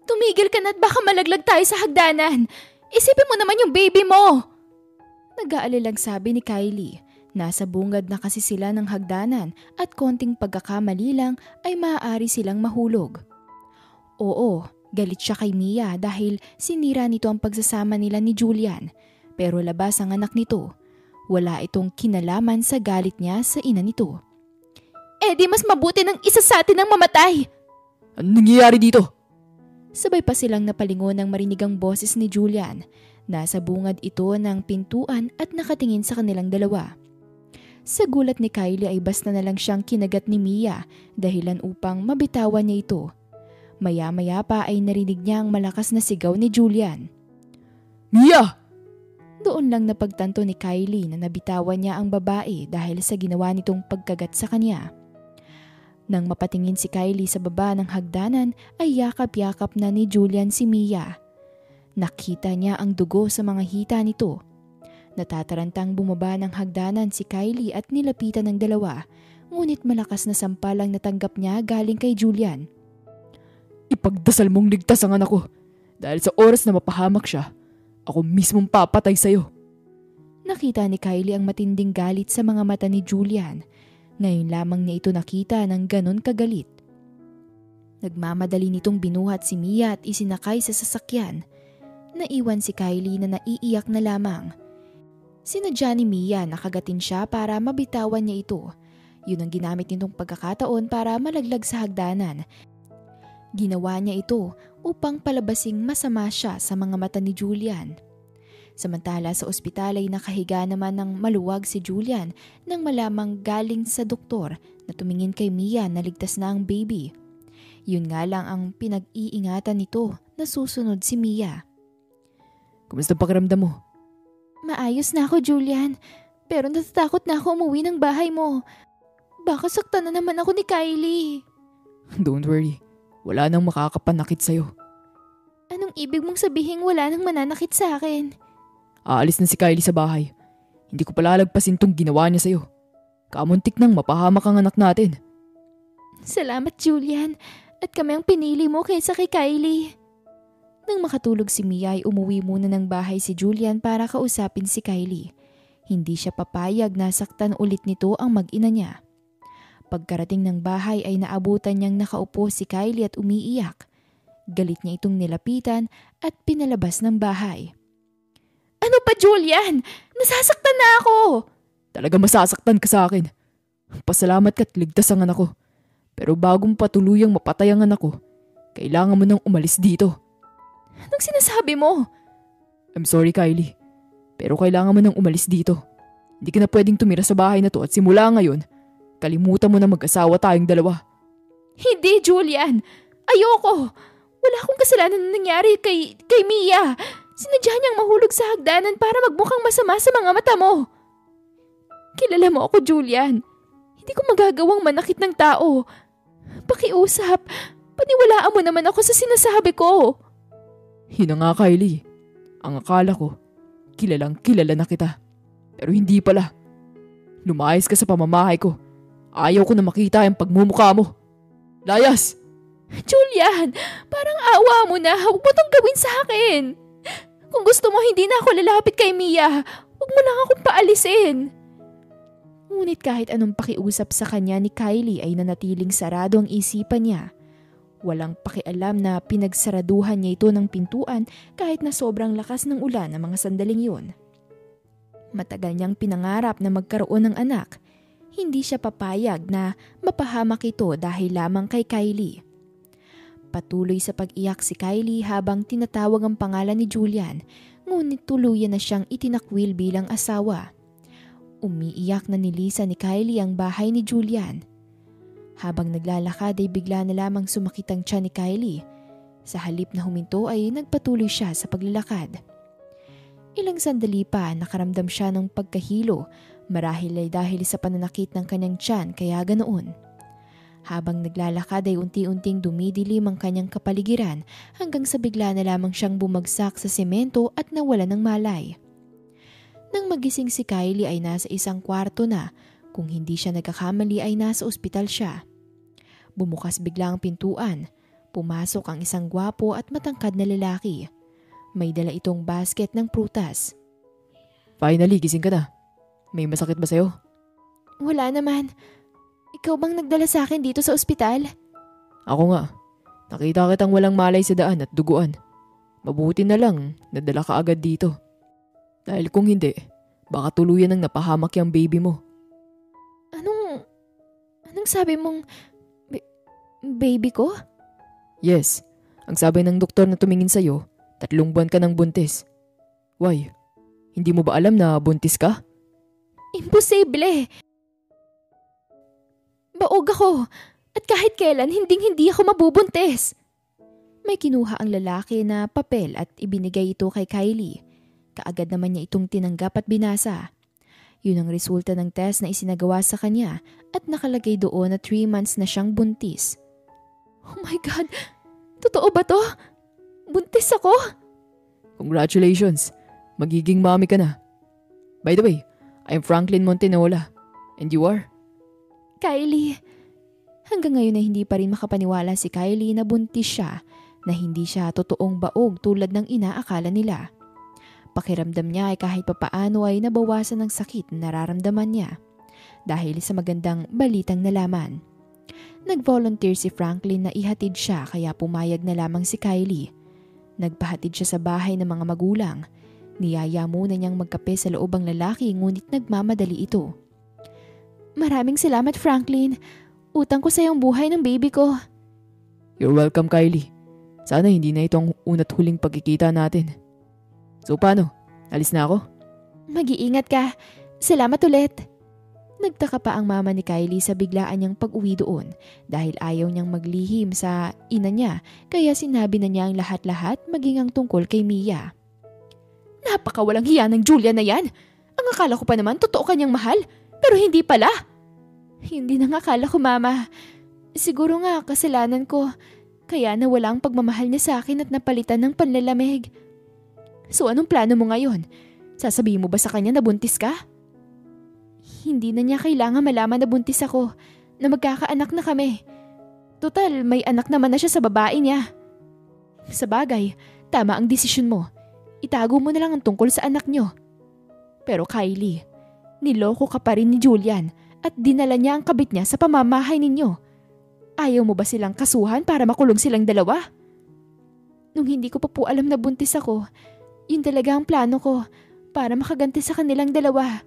[SPEAKER 1] Tumigil ka na at baka malaglag tayo sa hagdanan. Isipin mo naman yung baby mo! Nag-aalilang sabi ni Kylie. Nasa bungad na kasi sila ng hagdanan at konting pagkakamali lang ay maaari silang mahulog. Oo, galit siya kay Mia dahil sinira nito ang pagsasama nila ni Julian. Pero labas ang anak nito. Wala itong kinalaman sa galit niya sa ina nito. Eh di mas mabuti ng isa sa atin ang mamatay!
[SPEAKER 2] Anong nangyayari dito?
[SPEAKER 1] Sabay pa silang napalingon ng marinig ang boses ni Julian. Nasa bungad ito ng pintuan at nakatingin sa kanilang dalawa. Sa gulat ni Kylie ay basta na lang siyang kinagat ni Mia dahilan upang mabitawan niya ito. Maya-maya pa ay narinig niya ang malakas na sigaw ni Julian.
[SPEAKER 2] Mia!
[SPEAKER 1] Doon lang napagtanto ni Kylie na nabitawan niya ang babae dahil sa ginawa nitong pagkagat sa kanya. Nang mapatingin si Kylie sa baba ng hagdanan ay yakap-yakap na ni Julian si Mia. Nakita niya ang dugo sa mga hita nito. Natatarantang bumaba ng hagdanan si Kylie at nilapitan ng dalawa, ngunit malakas na sampalang natanggap niya galing kay Julian.
[SPEAKER 2] Ipagdasal mong ligtas ang anak ko dahil sa oras na mapahamak siya, ako mismong papatay sa'yo.
[SPEAKER 1] Nakita ni Kylie ang matinding galit sa mga mata ni Julian. Ngayon lamang niya ito nakita ng ganon kagalit. Nagmamadali nitong binuhat si Mia at isinakay sa sasakyan. Naiwan si Kylie na naiiyak na lamang. Sinadya ni Mia na kagatin siya para mabitawan niya ito. Yun ang ginamit nitong pagkakataon para malaglag sa hagdanan. Ginawa niya ito upang palabasing masama siya sa mga mata ni Julian. Samantala sa ospital ay nakahiga naman ng maluwag si Julian nang malamang galing sa doktor na tumingin kay Mia na ligtas na ang baby. Yun nga lang ang pinag-iingatan nito na susunod si Mia.
[SPEAKER 2] Kumusta pakiramdam mo?
[SPEAKER 1] Maayos na ako, Julian. Pero natatakot na ako umuwi ng bahay mo. Baka saktan na naman ako ni Kylie.
[SPEAKER 2] Don't worry. Wala nang makakapanakit sa'yo.
[SPEAKER 1] Anong ibig mong sabihin wala nang mananakit sa akin?
[SPEAKER 2] Aalis na si Kylie sa bahay. Hindi ko palalagpasin tong ginawa niya sa'yo. Kamuntik nang mapahamak ang anak natin.
[SPEAKER 1] Salamat, Julian. At kami ang pinili mo kaysa kay Kylie. Nang makatulog si Mia ay umuwi muna ng bahay si Julian para kausapin si Kylie. Hindi siya papayag na saktan ulit nito ang mag-ina niya. Pagkarating ng bahay ay naabutan niyang nakaupo si Kylie at umiiyak. Galit niya itong nilapitan at pinalabas ng bahay. Ano pa, Julian? Nasasaktan na ako!
[SPEAKER 2] Talaga masasaktan ka sa akin. Pasalamat ka't ligtas ang anak ko. Pero bago mo patuluyang mapatay ang anak ko, kailangan mo nang umalis dito.
[SPEAKER 1] Anong sinasabi mo?
[SPEAKER 2] I'm sorry, Kylie. Pero kailangan mo nang umalis dito. Hindi ka na pwedeng tumira sa bahay na to at simula ngayon, kalimutan mo na mag-asawa tayong dalawa.
[SPEAKER 1] Hindi, Julian! Ayoko! Wala akong kasalanan na nangyari kay Mia. Sinadya niyang mahulog sa hagdanan para magmukhang masama sa mga mata mo. Kilala mo ako, Julian. Hindi ko magagawang manakit ng tao. Pakiusap, paniwalaan mo naman ako sa sinasabi ko.
[SPEAKER 2] Yun na nga, Kylie. Ang akala ko, kilalang kilala na kita. Pero hindi pala. Lumayas ka sa pamamahay ko. Ayaw ko na makita ang pagmumukha mo. Layas!
[SPEAKER 1] Julian, parang awa mo na. Huwag mo tong gawin sa akin. Kung gusto mo hindi na ako lalapit kay Mia, huwag mo lang akong paalisin. Ngunit kahit anong pakiusap sa kanya ni Kylie ay nanatiling sarado ang isipan niya. Walang pakialam na pinagsaraduhan niya ito ng pintuan kahit na sobrang lakas ng ulan ang mga sandaling yun. Matagal niyang pinangarap na magkaroon ng anak. Hindi siya papayag na mapahamak ito dahil lamang kay Kylie. Patuloy sa pag-iyak si Kylie habang tinatawag ang pangalan ni Julian, ngunit tuluyan na siyang itinakwil bilang asawa. Umiiyak na nilisan ni Kylie ang bahay ni Julian. Habang naglalakad ay bigla na lamang sumakit ang tiyan ni Kylie. Sa halip na huminto ay nagpatuloy siya sa paglalakad. Ilang sandali pa nakaramdam siya ng pagkahilo, marahil ay dahil sa pananakit ng kanyang tiyan kaya ganoon. Habang naglalakad ay unti-unting dumidilim ang kanyang kapaligiran hanggang sa bigla na lamang siyang bumagsak sa semento at nawala ng malay. Nang magising si Kylie ay nasa isang kwarto na, kung hindi siya nagkakamali ay nasa ospital siya. Bumukas bigla ang pintuan, pumasok ang isang gwapo at matangkad na lalaki. May dala itong basket ng prutas.
[SPEAKER 2] Finally, gising ka na. May masakit ba sa'yo?
[SPEAKER 1] Wala naman. Ikaw bang nagdala sa akin dito sa ospital?
[SPEAKER 2] Ako nga. Nakita kitang walang malay sa daan at duguan. Mabuti na lang, nadala ka agad dito. Dahil kung hindi, baka tuluyan ang napahamak yung baby mo.
[SPEAKER 1] Anong sabi mong baby ko?
[SPEAKER 2] Yes, ang sabi ng doktor na tumingin sa'yo, 3 buwan ka ng buntis. Why? Hindi mo ba alam na buntis ka?
[SPEAKER 1] Imposible! Baog ako at kahit kailan hindi ako mabubuntis. May kinuha ang lalaki na papel at ibinigay ito kay Kylie. Kaagad naman niya itong tinanggap at binasa. Yun ang resulta ng test na isinagawa sa kanya at nakalagay doon na 3 months na siyang buntis. Oh my God! Totoo ba to? Buntis ako?
[SPEAKER 2] Congratulations! Magiging mommy ka na. By the way, I'm Franklin Montenola. And you are?
[SPEAKER 1] Kylie. Hanggang ngayon ay hindi pa rin makapaniwala si Kylie na buntis siya, na hindi siya totoong baog tulad ng inaakala nila. Pakiramdam niya ay kahit papaano ay nabawasan ng sakit na nararamdaman niya dahil sa magandang balitang nalaman. Nag-volunteer si Franklin na ihatid siya kaya pumayag na lamang si Kylie. Nagpahatid siya sa bahay ng mga magulang. Niyaya muna niyang magkape sa loob ang lalaki ngunit nagmamadali ito. Maraming salamat, Franklin. Utang ko sa iyong buhay ng baby ko.
[SPEAKER 2] You're welcome, Kylie. Sana hindi na ito ang una't huling pagkikita natin. So paano? Alis na ako?
[SPEAKER 1] Mag-iingat ka. Salamat ulit. Nagtaka pa ang mama ni Kylie sa biglaan niyang pag-uwi doon dahil ayaw niyang maglihim sa ina niya kaya sinabi na niya ang lahat-lahat maging ang tungkol kay Mia. Napakawalang hiya ng Julia na yan. Ang akala ko pa naman totoo kanyang mahal pero hindi pala. Hindi na nga akala ko, mama. Siguro nga kasalanan ko kaya nawala ang pagmamahal niya sa akin at napalitan ng panlalamig. So anong plano mo ngayon? Sasabihin mo ba sa kanya na buntis ka? Hindi na niya kailangan malaman na buntis ako, na magkakaanak na kami. Total, may anak naman na siya sa babae niya. Sa bagay, tama ang desisyon mo. Itago mo na lang ang tungkol sa anak niyo. Pero Kylie, niloko ka pa rin ni Julian at dinala niya ang kabit niya sa pamamahay ninyo. Ayaw mo ba silang kasuhan para makulong silang dalawa? Nung hindi ko pa po alam na buntis ako, yun talaga ang plano ko para makaganti sa kanilang dalawa.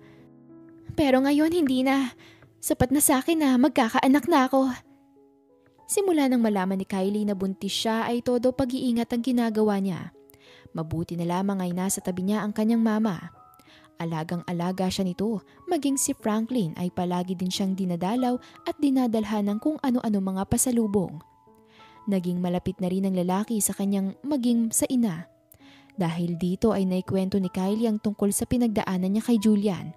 [SPEAKER 1] Pero ngayon hindi na. Sapat na sa akin na magkakaanak na ako. Simula nang malaman ni Kylie na buntis siya ay todo pag-iingat ang ginagawa niya. Mabuti na lamang ay nasa tabi niya ang kanyang mama. Alagang-alaga siya nito, maging si Franklin ay palagi din siyang dinadalaw at dinadalhan ng kung ano-ano mga pasalubong. Naging malapit na rin ang lalaki sa kanyang maging sa ina. Dahil dito ay naikwento ni Kylie ang tungkol sa pinagdaanan niya kay Julian.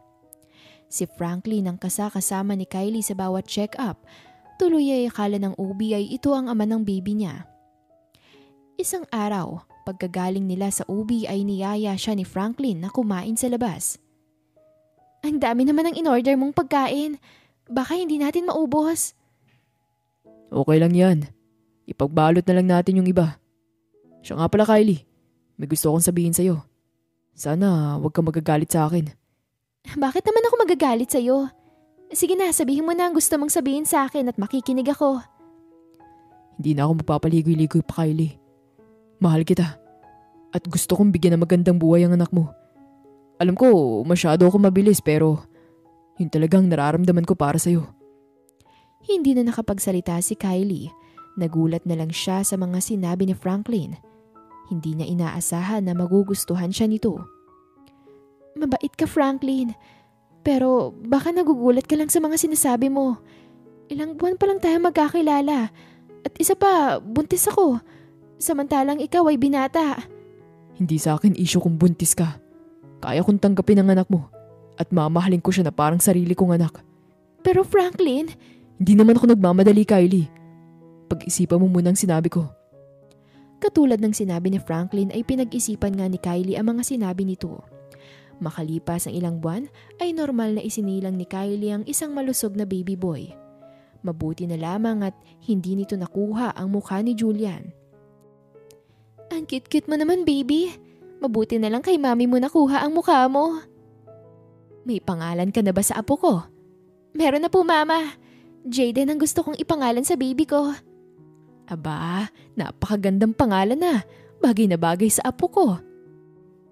[SPEAKER 1] Si Franklin ang kasama ni Kylie sa bawat check-up. Tuloy ay akala ng OB ay ito ang ama ng baby niya. Isang araw, pagkagaling nila sa OB ay niyaya siya ni Franklin na kumain sa labas. Ang dami naman ang in-order mong pagkain. Baka hindi natin maubos.
[SPEAKER 2] Okay lang yan. Ipagbalot na lang natin yung iba. Siya nga pala Kylie, may gusto akong sabihin sa'yo. Sana huwag kang magagalit sa akin.
[SPEAKER 1] Bakit naman ako magagalit sa'yo? Sige na, sabihin mo na ang gusto mong sabihin sa akin at makikinig ako.
[SPEAKER 2] Hindi na ako magpapaligoy-ligoy pa Kylie. Mahal kita. At gusto kong bigyan ng magandang buhay ang anak mo. Alam ko, masyado ako mabilis pero yun talagang nararamdaman ko para sa'yo.
[SPEAKER 1] Hindi na nakapagsalita si Kylie. Nagulat na lang siya sa mga sinabi ni Franklin. Hindi niya inaasahan na magugustuhan siya nito. Mabait ka, Franklin. Pero baka nagugulat ka lang sa mga sinasabi mo. Ilang buwan pa lang tayo magkakilala. At isa pa, buntis ako. Samantalang ikaw ay binata.
[SPEAKER 2] Hindi sa akin issue kung buntis ka. Kaya kong tanggapin ang anak mo. At mamahalin ko siya na parang sarili kong anak.
[SPEAKER 1] Pero Franklin...
[SPEAKER 2] Hindi naman ako nagmamadali, Kylie. Pag-isipan mo muna ang sinabi ko.
[SPEAKER 1] Katulad ng sinabi ni Franklin ay pinag-isipan nga ni Kylie ang mga sinabi nito. Makalipas ang ilang buwan ay normal na isinilang ni Kylie ang isang malusog na baby boy. Mabuti na lamang at hindi nito nakuha ang mukha ni Julian. Ang cute-cute mo naman, baby. Mabuti na lang kay mami mo nakuha ang mukha mo. May pangalan ka na ba sa apo ko? Meron na po, mama. Jaden ang gusto kong ipangalan sa baby ko. Aba, napakagandang pangalan na. Bagay na bagay sa apo ko.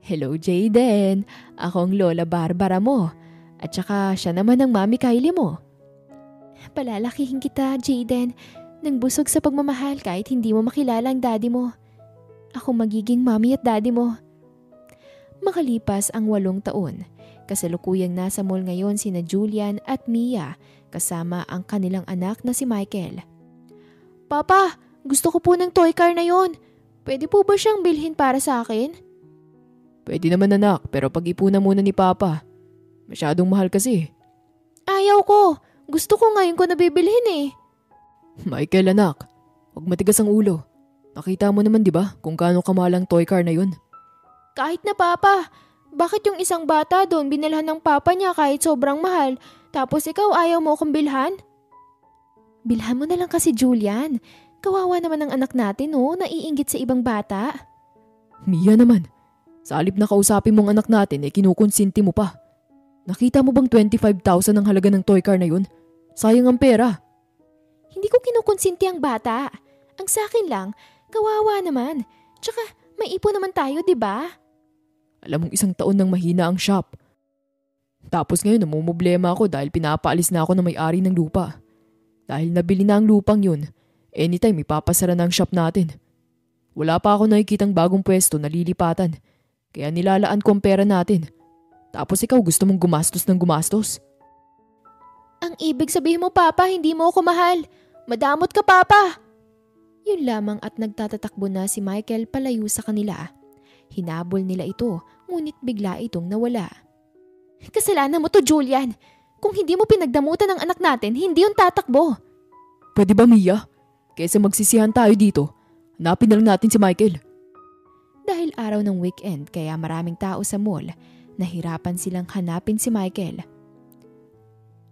[SPEAKER 1] Hello, Jaden. Ako ang Lola Barbara mo. At saka siya naman ang Mami Kylie mo. Palalakihin kita, Jaden. Nang busog sa pagmamahal kahit hindi mo makilala ang daddy mo. Ako magiging mami at daddy mo. Makalipas ang 8 taon. Kasalukuyang nasa mall ngayon sina Julian at Mia kasama ang kanilang anak na si Michael. Papa, gusto ko po ng toy car na yon. Pwede po ba siyang bilhin para sa akin?
[SPEAKER 2] Pwede naman anak, pero pag-ipunan muna ni Papa. Masyadong mahal kasi.
[SPEAKER 1] Ayaw ko. Gusto ko ngayon ko nabibilhin eh.
[SPEAKER 2] Michael anak, huwag matigas ang ulo. Nakita mo naman 'di ba kung gaano kamahal ang toy car na yun?
[SPEAKER 1] Kahit na Papa, bakit yung isang bata doon binilhan ng papa niya kahit sobrang mahal, tapos ikaw ayaw mo akong bilhan? Bilhan mo na lang kasi Julian. Kawawa naman ang anak natin naiinggit sa ibang bata.
[SPEAKER 2] Mia naman, sa halip na kausapin mong anak natin kinukonsinti mo pa. Nakita mo bang 25,000 ang halaga ng toy car na yun? Sayang ang pera.
[SPEAKER 1] Hindi ko kinukonsinti ang bata. Ang sakin lang, kawawa naman. Tsaka may ipon naman tayo, 'di ba?
[SPEAKER 2] Alam mong 1 taon nang mahina ang shop. Tapos ngayon namumblema ako dahil pinapaalis na ako ng may-ari ng lupa. Dahil nabili na ang lupang yun, anytime ipapasara na ang shop natin. Wala pa ako nakikitang bagong pwesto na lilipatan, kaya nilalaan ko ang pera natin. Tapos ikaw gusto mong gumastos ng gumastos?
[SPEAKER 1] Ang ibig sabihin mo, Papa, hindi mo ako mahal. Madamot ka, Papa. Yun lamang at nagtatatakbo na si Michael palayo sa kanila. Hinabol nila ito, ngunit bigla itong nawala. Kasalanan mo to, Julian. Kung hindi mo pinagdamutan ng anak natin, hindi yun tatakbo.
[SPEAKER 2] Pwede ba, Mia? Kaysa magsisihan tayo dito, hanapin na lang natin si Michael.
[SPEAKER 1] Dahil araw ng weekend kaya maraming tao sa mall, nahirapan silang hanapin si Michael.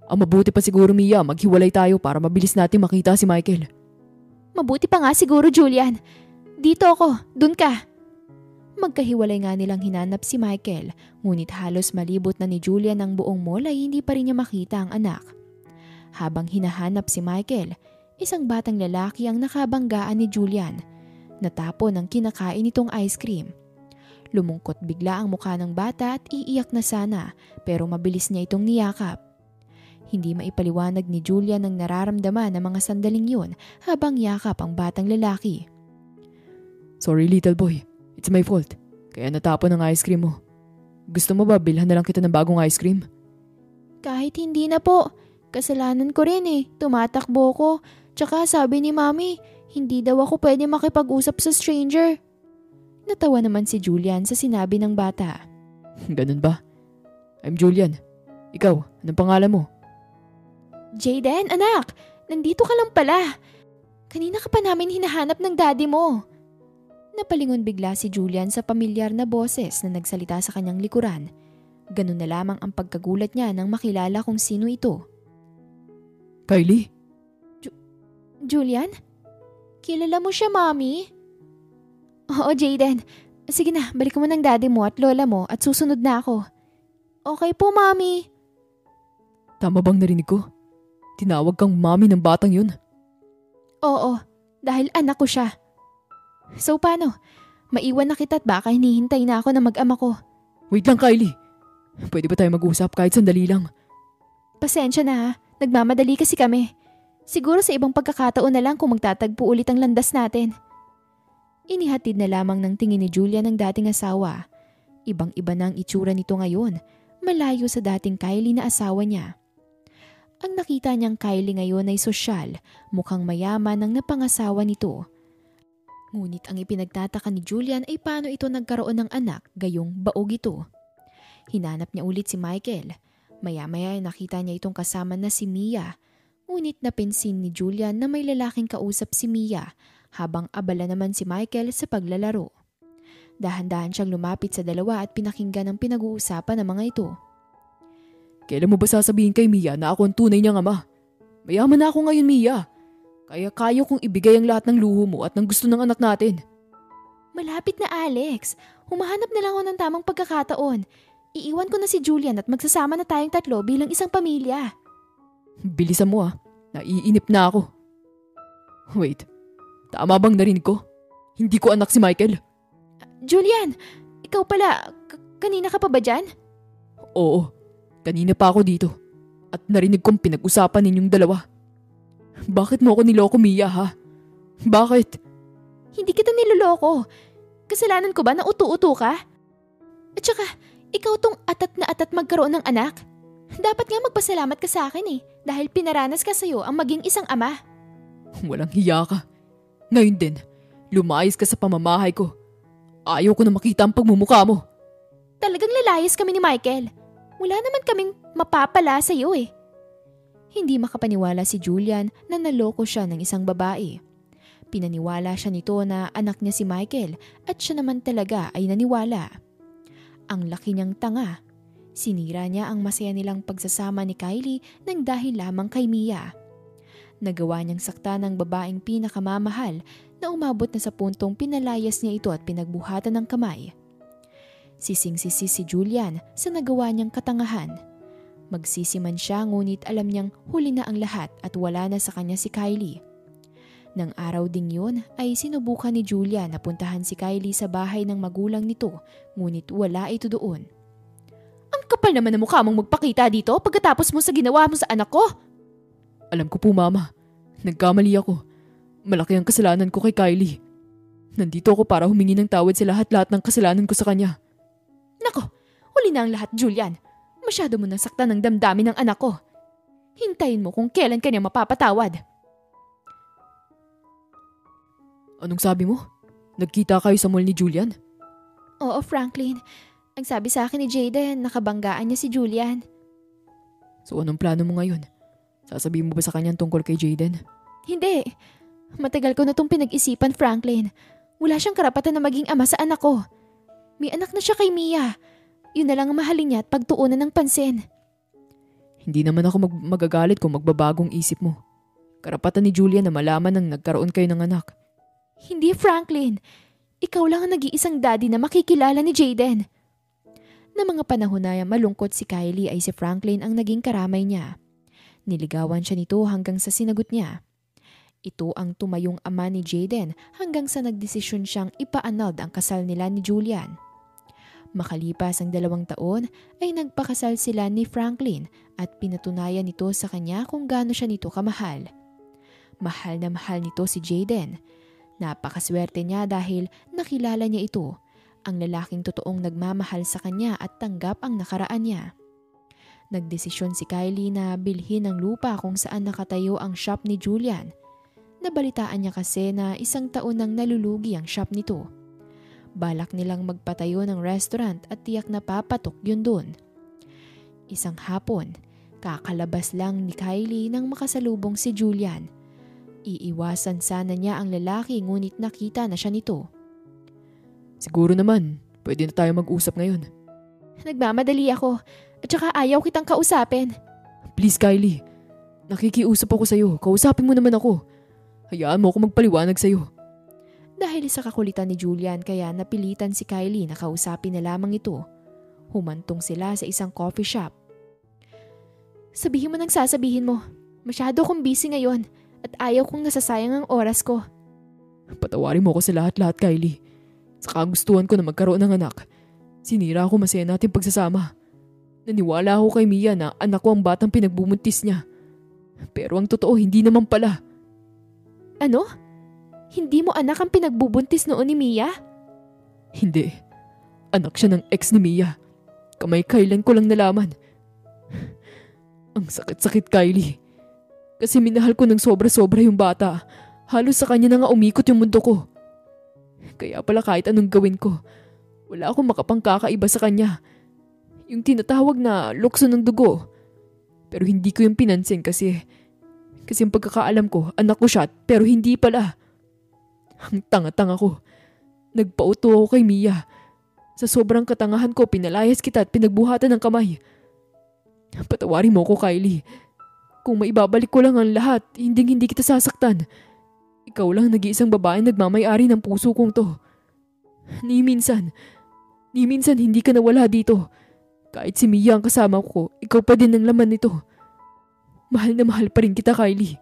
[SPEAKER 2] Ang mabuti pa siguro, Mia, maghiwalay tayo para mabilis natin makita si Michael.
[SPEAKER 1] Mabuti pa nga siguro, Julian. Dito ako, dun ka. Magkahiwalay nga nilang hinanap si Michael, ngunit halos malibot na ni Julian ang buong mall ay hindi pa rin niya makita ang anak. Habang hinahanap si Michael, isang batang lalaki ang nakabanggaan ni Julian. Natapon ang kinakain nitong ice cream. Lumungkot bigla ang mukha ng bata at iiyak na sana, pero mabilis niya itong niyakap. Hindi maipaliwanag ni Julian ang nararamdaman ng mga sandaling yun habang yakap ang batang lalaki.
[SPEAKER 2] Sorry little boy, it's my fault. Kaya natapon ang ice cream mo. Gusto mo ba bilhan na lang kita ng bagong ice cream?
[SPEAKER 1] Kahit hindi na po. Kasalanan ko rin eh. Tumatakbo ko. Tsaka sabi ni Mami, hindi daw ako pwede makipag-usap sa stranger. Natawa naman si Julian sa sinabi ng bata.
[SPEAKER 2] Ganun ba? I'm Julian. Ikaw, anong pangalan mo?
[SPEAKER 1] Jayden, anak! Nandito ka lang pala. Kanina ka pa namin hinahanap ng daddy mo. Napalingon bigla si Julian sa pamilyar na boses na nagsalita sa kanyang likuran. Ganun na lamang ang pagkagulat niya nang makilala kung sino ito.
[SPEAKER 2] Kylie?
[SPEAKER 1] Julian? Kilala mo siya, Mami? Oo, Jayden. Sige na, balik mo ng daddy mo at lola mo at susunod na ako. Okay po, Mami.
[SPEAKER 2] Tama bang narinig ko? Tinawag kang mami ng batang yun?
[SPEAKER 1] Oo, dahil anak ko siya. So paano? Maiwan na kita at baka hinihintay na ako na mag-ama ko.
[SPEAKER 2] Wait lang, Kylie. Pwede ba tayo mag-usap kahit sandali lang?
[SPEAKER 1] Pasensya na ha, nagmamadali kasi kami. Siguro sa ibang pagkakataon na lang kung magtatagpo ulit ang landas natin. Inihatid na lamang ng tingin ni Julia ng dating asawa. Ibang-iba na ang itsura nito ngayon, malayo sa dating Kylie na asawa niya. Ang nakita niyang Kylie ngayon ay sosyal, mukhang mayaman ang napangasawa nito. Ngunit ang ipinagtataka ni Julian ay paano ito nagkaroon ng anak gayong baog ito. Hinanap niya ulit si Michael. Maya-maya nakita niya itong kasama na si Mia. Ngunit napinsin ni Julian na may lalaking kausap si Mia habang abala naman si Michael sa paglalaro. Dahan-dahan siyang lumapit sa dalawa at pinakinggan ang pinag-uusapan ng mga ito.
[SPEAKER 2] Kailan mo ba sasabihin kay Mia na ako ang tunay niyang ama? Mayaman na ako ngayon, Mia. Kaya kayo kong ibigay ang lahat ng luho mo at ng gusto ng anak natin.
[SPEAKER 1] Malapit na, Alex. Humahanap na lang ako ng tamang pagkakataon. Iiwan ko na si Julian at magsasama na tayong tatlo bilang isang pamilya.
[SPEAKER 2] Bilisan mo ah. Naiinip na ako. Wait. Tama bang narinig ko? Hindi ko anak si Michael.
[SPEAKER 1] Julian, ikaw pala. Kanina ka pa ba dyan?
[SPEAKER 2] Oo. Kanina pa ako dito. At narinig kong pinag-usapan ninyong dalawa. Bakit mo ako niloko, Mia, ha? Bakit?
[SPEAKER 1] Hindi kita niloloko. Kasalanan ko ba na utu-utu ka? At saka, ikaw tong atat na atat magkaroon ng anak. Dapat nga magpasalamat ka sa akin eh. Dahil pinaranas ka sa'yo ang maging isang ama.
[SPEAKER 2] Walang hiya ka. Ngayon din, lumayas ka sa pamamahay ko. Ayaw ko na makita ang pagmumukha mo.
[SPEAKER 1] Talagang lalayas kami ni Michael. Wala naman kaming mapapala sa'yo eh. Hindi makapaniwala si Julian na naloko siya ng isang babae. Pinaniwala siya nito na anak niya si Michael at siya naman talaga ay naniwala. Ang laki niyang tanga. Sinira niya ang masaya nilang pagsasama ni Kylie nang dahil lamang kay Mia. Nagawa niyang sakta ng babaeng pinakamamahal na umabot na sa puntong pinalayas niya ito at pinagbuhatan ng kamay. Sising-sisi si Julian sa nagawa niyang katangahan. Magsisi man siya ngunit alam niyang huli na ang lahat at wala na sa kanya si Kylie. Nang araw ding yun ay sinubukan ni Julian na puntahan si Kylie sa bahay ng magulang nito ngunit wala ito doon. Ang kapal naman ng mukha mong magpakita dito pagkatapos mo sa ginawa mo sa anak ko.
[SPEAKER 2] Alam ko po, Mama. Nagkamali ako. Malaki ang kasalanan ko kay Kylie. Nandito ako para humingi ng tawad sa lahat-lahat ng kasalanan ko sa kanya.
[SPEAKER 1] Nako, huli na ang lahat, Julian. Masyado mo nang saktan ng damdamin ng anak ko. Hintayin mo kung kailan kanya mapapatawad.
[SPEAKER 2] Anong sabi mo? Nagkita kayo sa mall ni Julian?
[SPEAKER 1] Oo, Franklin. Ang sabi sa akin ni Jayden, nakabanggaan niya si Julian.
[SPEAKER 2] So anong plano mo ngayon? Sasabihin mo ba sa kanya tungkol kay Jayden?
[SPEAKER 1] Hindi. Matagal ko na itong pinag-isipan, Franklin. Wala siyang karapatan na maging ama sa anak ko. May anak na siya kay Mia. Yun na lang ang mahalin niya at pagtuunan ng pansin.
[SPEAKER 2] Hindi naman ako magagalit kung magbabagong isip mo. Karapatan ni Julian na malaman nang nagkaroon kayo ng anak.
[SPEAKER 1] Hindi, Franklin. Ikaw lang ang nag-iisang daddy na makikilala ni Jayden. Na mga panahon na malungkot si Kylie ay si Franklin ang naging karamay niya. Niligawan siya nito hanggang sa sinagot niya. Ito ang tumayong ama ni Jayden hanggang sa nagdesisyon siyang ipa-annulled ang kasal nila ni Julian. Makalipas ang 2 taon ay nagpakasal sila ni Franklin at pinatunayan nito sa kanya kung gaano siya nito kamahal. Mahal na mahal nito si Jayden. Napakaswerte niya dahil nakilala niya ito ang lalaking totoong nagmamahal sa kanya at tanggap ang nakaraan niya. Nagdesisyon si Kylie na bilhin ang lupa kung saan nakatayo ang shop ni Julian. Nabalitaan niya kasi na 1 taon nang nalulugi ang shop nito. Balak nilang magpatayo ng restaurant at tiyak na papatok yun doon. Isang hapon, kakalabas lang ni Kylie nang makasalubong si Julian. Iiwasan sana niya ang lalaki ngunit nakita na siya nito.
[SPEAKER 2] Siguro naman, pwede na tayo mag-usap ngayon.
[SPEAKER 1] Nagmamadali ako at saka ayaw kitang kausapin.
[SPEAKER 2] Please Kylie, nakikiusap ako sa'yo. Kausapin mo naman ako. Hayaan mo ako magpaliwanag sa'yo.
[SPEAKER 1] Dahil sa kakulitan ni Julian kaya napilitan si Kylie na kausapin na lamang ito. Humantong sila sa isang coffee shop. Sabihin mo nang sasabihin mo. Masyado akong busy ngayon at ayaw kong nasasayang ang oras ko.
[SPEAKER 2] Patawarin mo ako sa lahat-lahat, Kylie. Sa kagustuhan ko na magkaroon ng anak. Sinira ako masaya natin pagsasama. Naniwala ako kay Mia na anak ko ang batang pinagbubuntis niya. Pero ang totoo hindi naman pala.
[SPEAKER 1] Ano? Hindi mo anak ang pinagbubuntis noon ni Mia?
[SPEAKER 2] Hindi. Anak siya ng ex ni Mia. Kamay-kailan ko lang nalaman. Ang sakit-sakit, Kylie. Kasi minahal ko ng sobra-sobra yung bata. Halos sa kanya na nga umikot yung mundo ko. Kaya pala kahit anong gawin ko, wala akong makapangkakaiba sa kanya. Yung tinatawag na lukso ng dugo. Pero hindi ko yung pinansin kasi yung pagkakaalam ko, anak ko siya pero hindi pala. Ang tanga-tanga ko. Nagpauto ako kay Mia. Sa sobrang katangahan ko, pinalayas kita at pinagbuhatan ng kamay. Patawarin mo ko, Kylie. Kung maibabalik ko lang ang lahat, hindi kita sasaktan. Ikaw lang nag-iisang babae nagmamay-ari ng puso kong to. Ni minsan hindi ka nawala dito. Kahit si Mia ang kasama ko, ikaw pa din ang laman nito. Mahal na mahal pa rin kita, Kylie.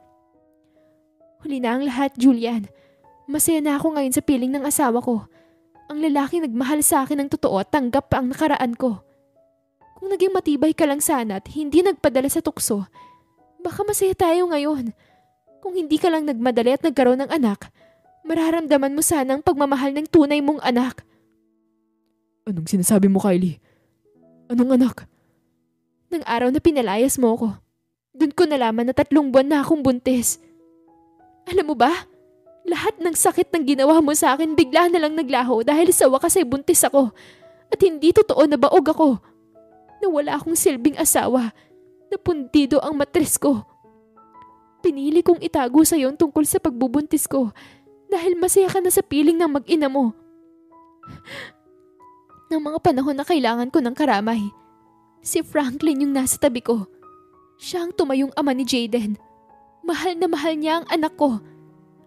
[SPEAKER 1] Huli na ang lahat, Julian. Masaya na ako ngayon sa piling ng asawa ko. Ang lalaki nagmahal sa akin ng totoo at tanggap pa ang nakaraan ko. Kung naging matibay ka lang sana at hindi nagpadala sa tukso, baka masaya tayo ngayon. Kung hindi ka lang nagmadali at nagkaroon ng anak, mararamdaman mo sana ang pagmamahal ng tunay mong anak.
[SPEAKER 2] Anong sinasabi mo, Kylie? Anong anak?
[SPEAKER 1] Nang araw na pinalayas mo ko, doon ko nalaman na 3 buwan na akong buntis. Alam mo ba? Lahat ng sakit ng ginawa mo sa akin bigla na lang naglaho dahil sa wakas ay buntis ako. At hindi totoo na baog ako. Na wala akong silbing asawa. Na pundido ang matres ko. Pinili kong itago sa iyo tungkol sa pagbubuntis ko dahil masaya ka na sa piling ng mag-ina mo. Ng mga panahon na kailangan ko ng karamay, si Franklin yung nasa tabi ko. Siya ang tumayong ama ni Jaden. Mahal na mahal niya ang anak ko.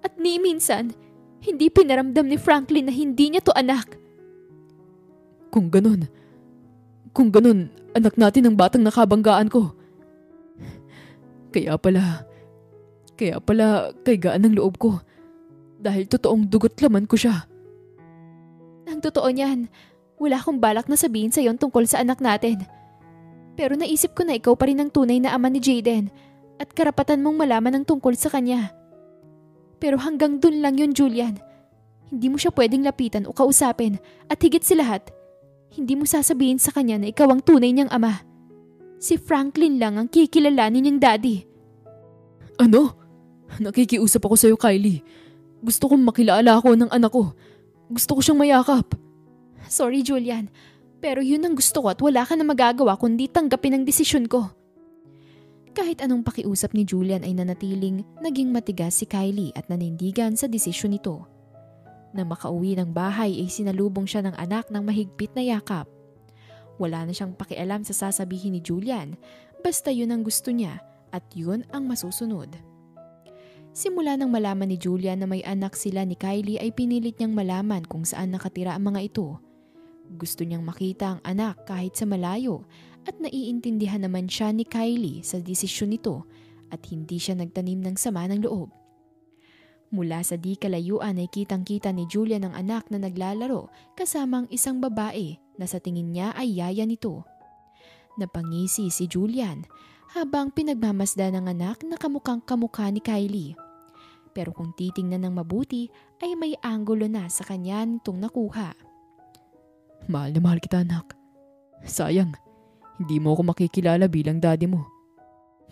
[SPEAKER 1] At ni minsan, hindi pinaramdam ni Franklin na hindi niya to anak.
[SPEAKER 2] Kung ganun, anak natin ang batang nakabanggaan ko. Kaya pala, kay gaan ng loob ko. Dahil totoong dugot laman ko siya.
[SPEAKER 1] Ang totoo niyan, wala akong balak na sabihin sa iyo tungkol sa anak natin. Pero naisip ko na ikaw pa rin ang tunay na ama ni Jaden at karapatan mong malaman ang tungkol sa kanya. Pero hanggang dun lang yun, Julian. Hindi mo siya pwedeng lapitan o kausapin at higit sa lahat, hindi mo sasabihin sa kanya na ikaw ang tunay niyang ama. Si Franklin lang ang kikilalanin niyang daddy.
[SPEAKER 2] Ano? Nakikiusap ako sa'yo, Kylie. Gusto kong makilala ako ng anak ko. Gusto ko siyang mayakap.
[SPEAKER 1] Sorry, Julian. Pero yun ang gusto ko at wala ka na magagawa kundi tanggapin ang desisyon ko. Kahit anong pakiusap ni Julian ay nanatiling naging matigas si Kylie at nanindigan sa desisyon nito. Nang makauwi ng bahay ay sinalubong siya ng anak ng mahigpit na yakap. Wala na siyang pakialam sa sasabihin ni Julian, basta yun ang gusto niya at yun ang masusunod. Simula nang malaman ni Julian na may anak sila ni Kylie ay pinilit niyang malaman kung saan nakatira ang mga ito. Gusto niyang makita ang anak kahit sa malayo at naiintindihan naman siya ni Kylie sa desisyon nito at hindi siya nagtanim ng sama ng loob. Mula sa di kalayuan ay kitang-kita ni Julian ang anak na naglalaro kasama ang isang babae na sa tingin niya ay yaya nito. Napangisi si Julian habang pinagmamasdan ng anak na kamukhang kamukha ni Kylie. Pero kung titingnan ng mabuti ay may anggulo na sa kanya nitong nakuha.
[SPEAKER 2] Mahal na mahal kita, anak. Sayang, hindi mo ako makikilala bilang daddy mo.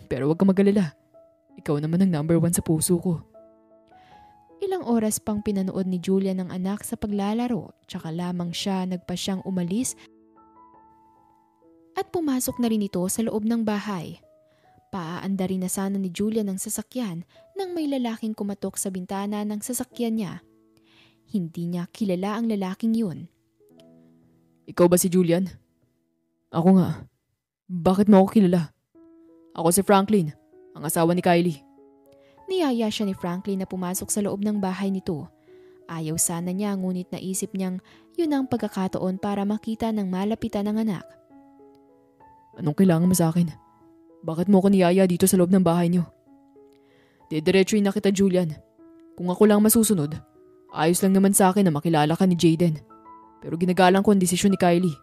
[SPEAKER 2] Pero huwag kang mag-alala. Ikaw naman ang number 1 sa puso ko.
[SPEAKER 1] Ilang oras pang pinanood ni Julian ng anak sa paglalaro, tsaka lamang siya nagpasyang umalis at pumasok na rin ito sa loob ng bahay. Paaanda rin na sana ni Julian ang sasakyan nang may lalaking kumatok sa bintana ng sasakyan niya. Hindi niya kilala ang lalaking yun.
[SPEAKER 2] Ikaw ba si Julian? Ako nga. Bakit mo ako kilala? Ako si Franklin, ang asawa ni Kylie.
[SPEAKER 1] Niyaya siya ni Franklin na pumasok sa loob ng bahay nito. Ayaw sana niya, ngunit naisip niyang yun ang pagkakataon para makita ng malapitan ng anak.
[SPEAKER 2] Anong kailangan mo sa akin? Bakit mo ako niyaya dito sa loob ng bahay niyo? Didiretsuhin na kita, Julian. Kung ako lang masusunod, ayos lang naman sa akin na makilala ka ni Jaden. Pero ginagalang ko ang desisyon ni Kylie.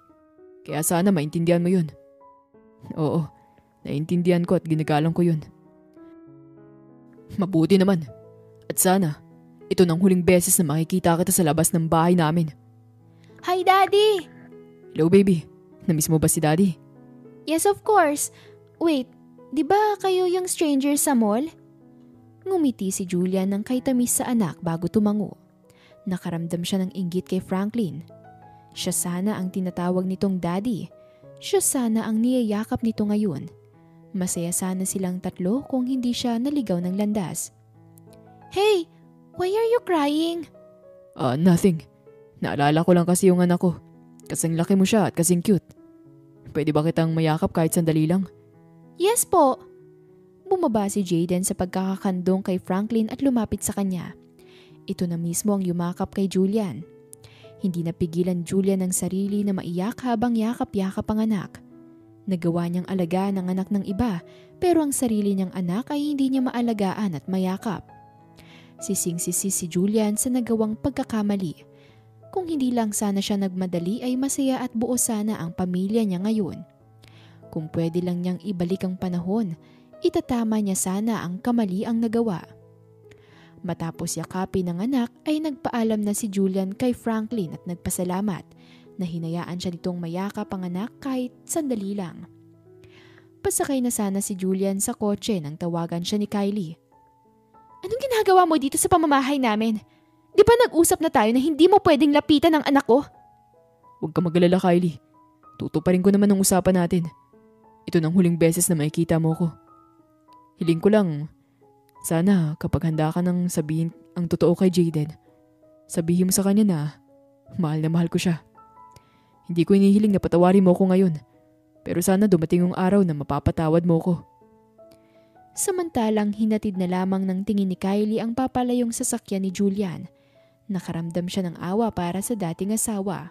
[SPEAKER 2] Kaya sana maintindihan mo yun. Oo, naiintindihan ko at ginagalang ko yun. Mabuti naman. At sana, ito nang huling beses na makikita kita sa labas ng bahay namin.
[SPEAKER 1] Hi, Daddy!
[SPEAKER 2] Hello, baby. Namiss mo ba si Daddy?
[SPEAKER 1] Yes, of course. Wait, di ba kayo yung stranger sa mall? Ngumiti si Julian ng kay tamis sa anak bago tumango. Nakaramdam siya ng inggit kay Franklin. Siya sana ang tinatawag nitong daddy. Siya sana ang niyayakap nito ngayon. Masaya sana silang tatlo kung hindi siya naligaw ng landas. Hey, why are you crying?
[SPEAKER 2] Nothing. Naalala ko lang kasi yung anak ko. Kasing laki mo siya at kasing cute. Pwede ba kitang mayakap kahit sandali lang?
[SPEAKER 1] Yes po. Bumaba si Jaden sa pagkakakandong kay Franklin at lumapit sa kanya. Ito na mismo ang yumakap kay Julian. Hindi napigilan Julian ng sarili na maiyak habang yakap-yakap ang anak. Nagawa niyang alagaan ang anak ng iba, pero ang sarili niyang anak ay hindi niya maalagaan at mayakap. Sising-sisi si Julian sa nagawang pagkakamali. Kung hindi lang sana siya nagmadali ay masaya at buo sana ang pamilya niya ngayon. Kung pwede lang niyang ibalik ang panahon, itatama niya sana ang kamali ang nagawa. Matapos yakapin ng anak ay nagpaalam na si Julian kay Franklin at nagpasalamat na hinayaan siya nitong mayakap ang anak kahit sandali lang. Pasakay na sana si Julian sa kotse nang tawagan siya ni Kylie. Anong ginagawa mo dito sa pamamahay namin? Di ba nag-usap na tayo na hindi mo pwedeng lapitan ang anak ko?
[SPEAKER 2] Huwag ka mag-alala, Kylie. Tutuparin ko naman ang usapan natin. Ito nang huling beses na makikita mo ko. Hiling ko lang, sana kapag handa ka nang sabihin ang totoo kay Jaden, sabihin mo sa kanya na mahal ko siya. Hindi ko inihiling na patawarin mo ko ngayon, pero sana dumating yung araw na mapapatawad mo ko.
[SPEAKER 1] Samantalang hinatid na lamang ng tingin ni Kylie ang papalayong sasakyan ni Julian. Nakaramdam siya ng awa para sa dating asawa.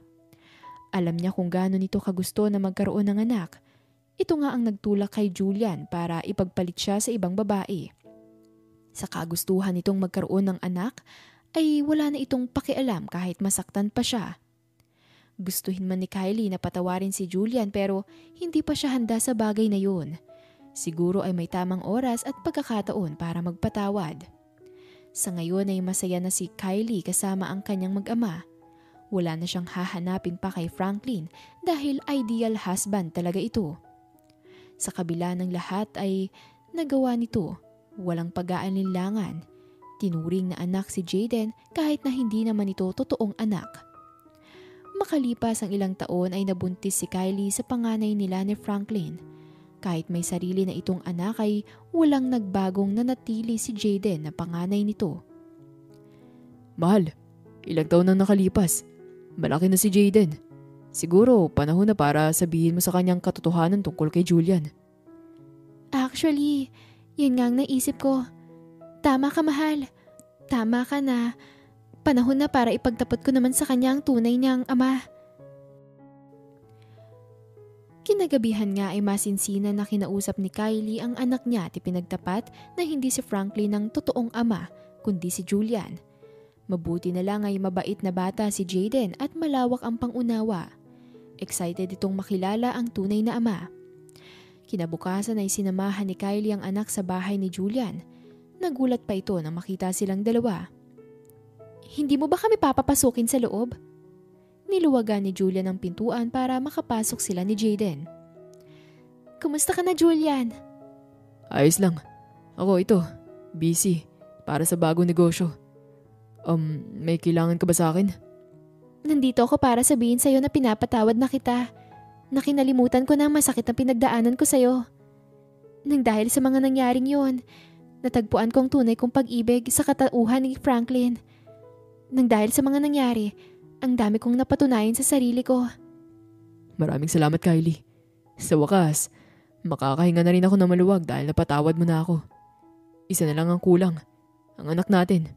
[SPEAKER 1] Alam niya kung gaano nito kagusto na magkaroon ng anak. Ito nga ang nagtulak kay Julian para ipagpalit siya sa ibang babae. Sa kagustuhan nitong magkaroon ng anak ay wala na itong pakialam kahit masaktan pa siya. Gustuhin man ni Kylie na patawarin si Julian pero hindi pa siya handa sa bagay na yun. Siguro ay may tamang oras at pagkakataon para magpatawad. Sa ngayon ay masaya na si Kylie kasama ang kanyang mag-ama. Wala na siyang hahanapin pa kay Franklin dahil ideal husband talaga ito. Sa kabila ng lahat ay nagawa nito. Walang pag-aalinlangan. Tinuring na anak si Jaden kahit na hindi naman ito totoong anak. Makalipas ang ilang taon ay nabuntis si Kylie sa panganay nila ni Franklin. Kahit may sarili na itong anak ay walang nagbagong nanatili si Jaden na panganay nito.
[SPEAKER 2] Mahal, ilang taon nang nakalipas. Malaki na si Jaden. Siguro panahon na para sabihin mo sa kanyang katotohanan tungkol kay Julian.
[SPEAKER 1] Actually, yun nga ang naisip ko. Tama ka, mahal. Tama ka na. Panahon na para ipagtapat ko naman sa kanya ang tunay niyang ama. Kinagabihan nga ay masinsina na kinausap ni Kylie ang anak niya at ipinagtapat na hindi si Franklin ang totoong ama, kundi si Julian. Mabuti na lang ay mabait na bata si Jaden at malawak ang pangunawa. Excited itong makilala ang tunay na ama. Kinabukasan ay sinamahan ni Kylie ang anak sa bahay ni Julian. Nagulat pa ito nang makita silang dalawa. Hindi mo ba kami papapasukin sa loob? Niluwagan ni Julian ang pintuan para makapasok sila ni Jaden. Kumusta ka na, Julian?
[SPEAKER 2] Ayos lang. Ako ito, busy, para sa bagong negosyo. May kailangan ka ba sa akin?
[SPEAKER 1] Nandito ako para sabihin sa'yo na pinapatawad na kita. Na kinalimutan ko na ang masakit na pinagdaanan ko sa'yo. Nang dahil sa mga nangyaring yon, natagpuan ko ang tunay kong pag-ibig sa katauhan ni Franklin. Nang dahil sa mga nangyari, ang dami kong napatunayan sa sarili ko.
[SPEAKER 2] Maraming salamat, Kylie. Sa wakas, makakahinga na rin ako ng maluwag dahil napatawad mo na ako. Isa na lang ang kulang, ang anak natin.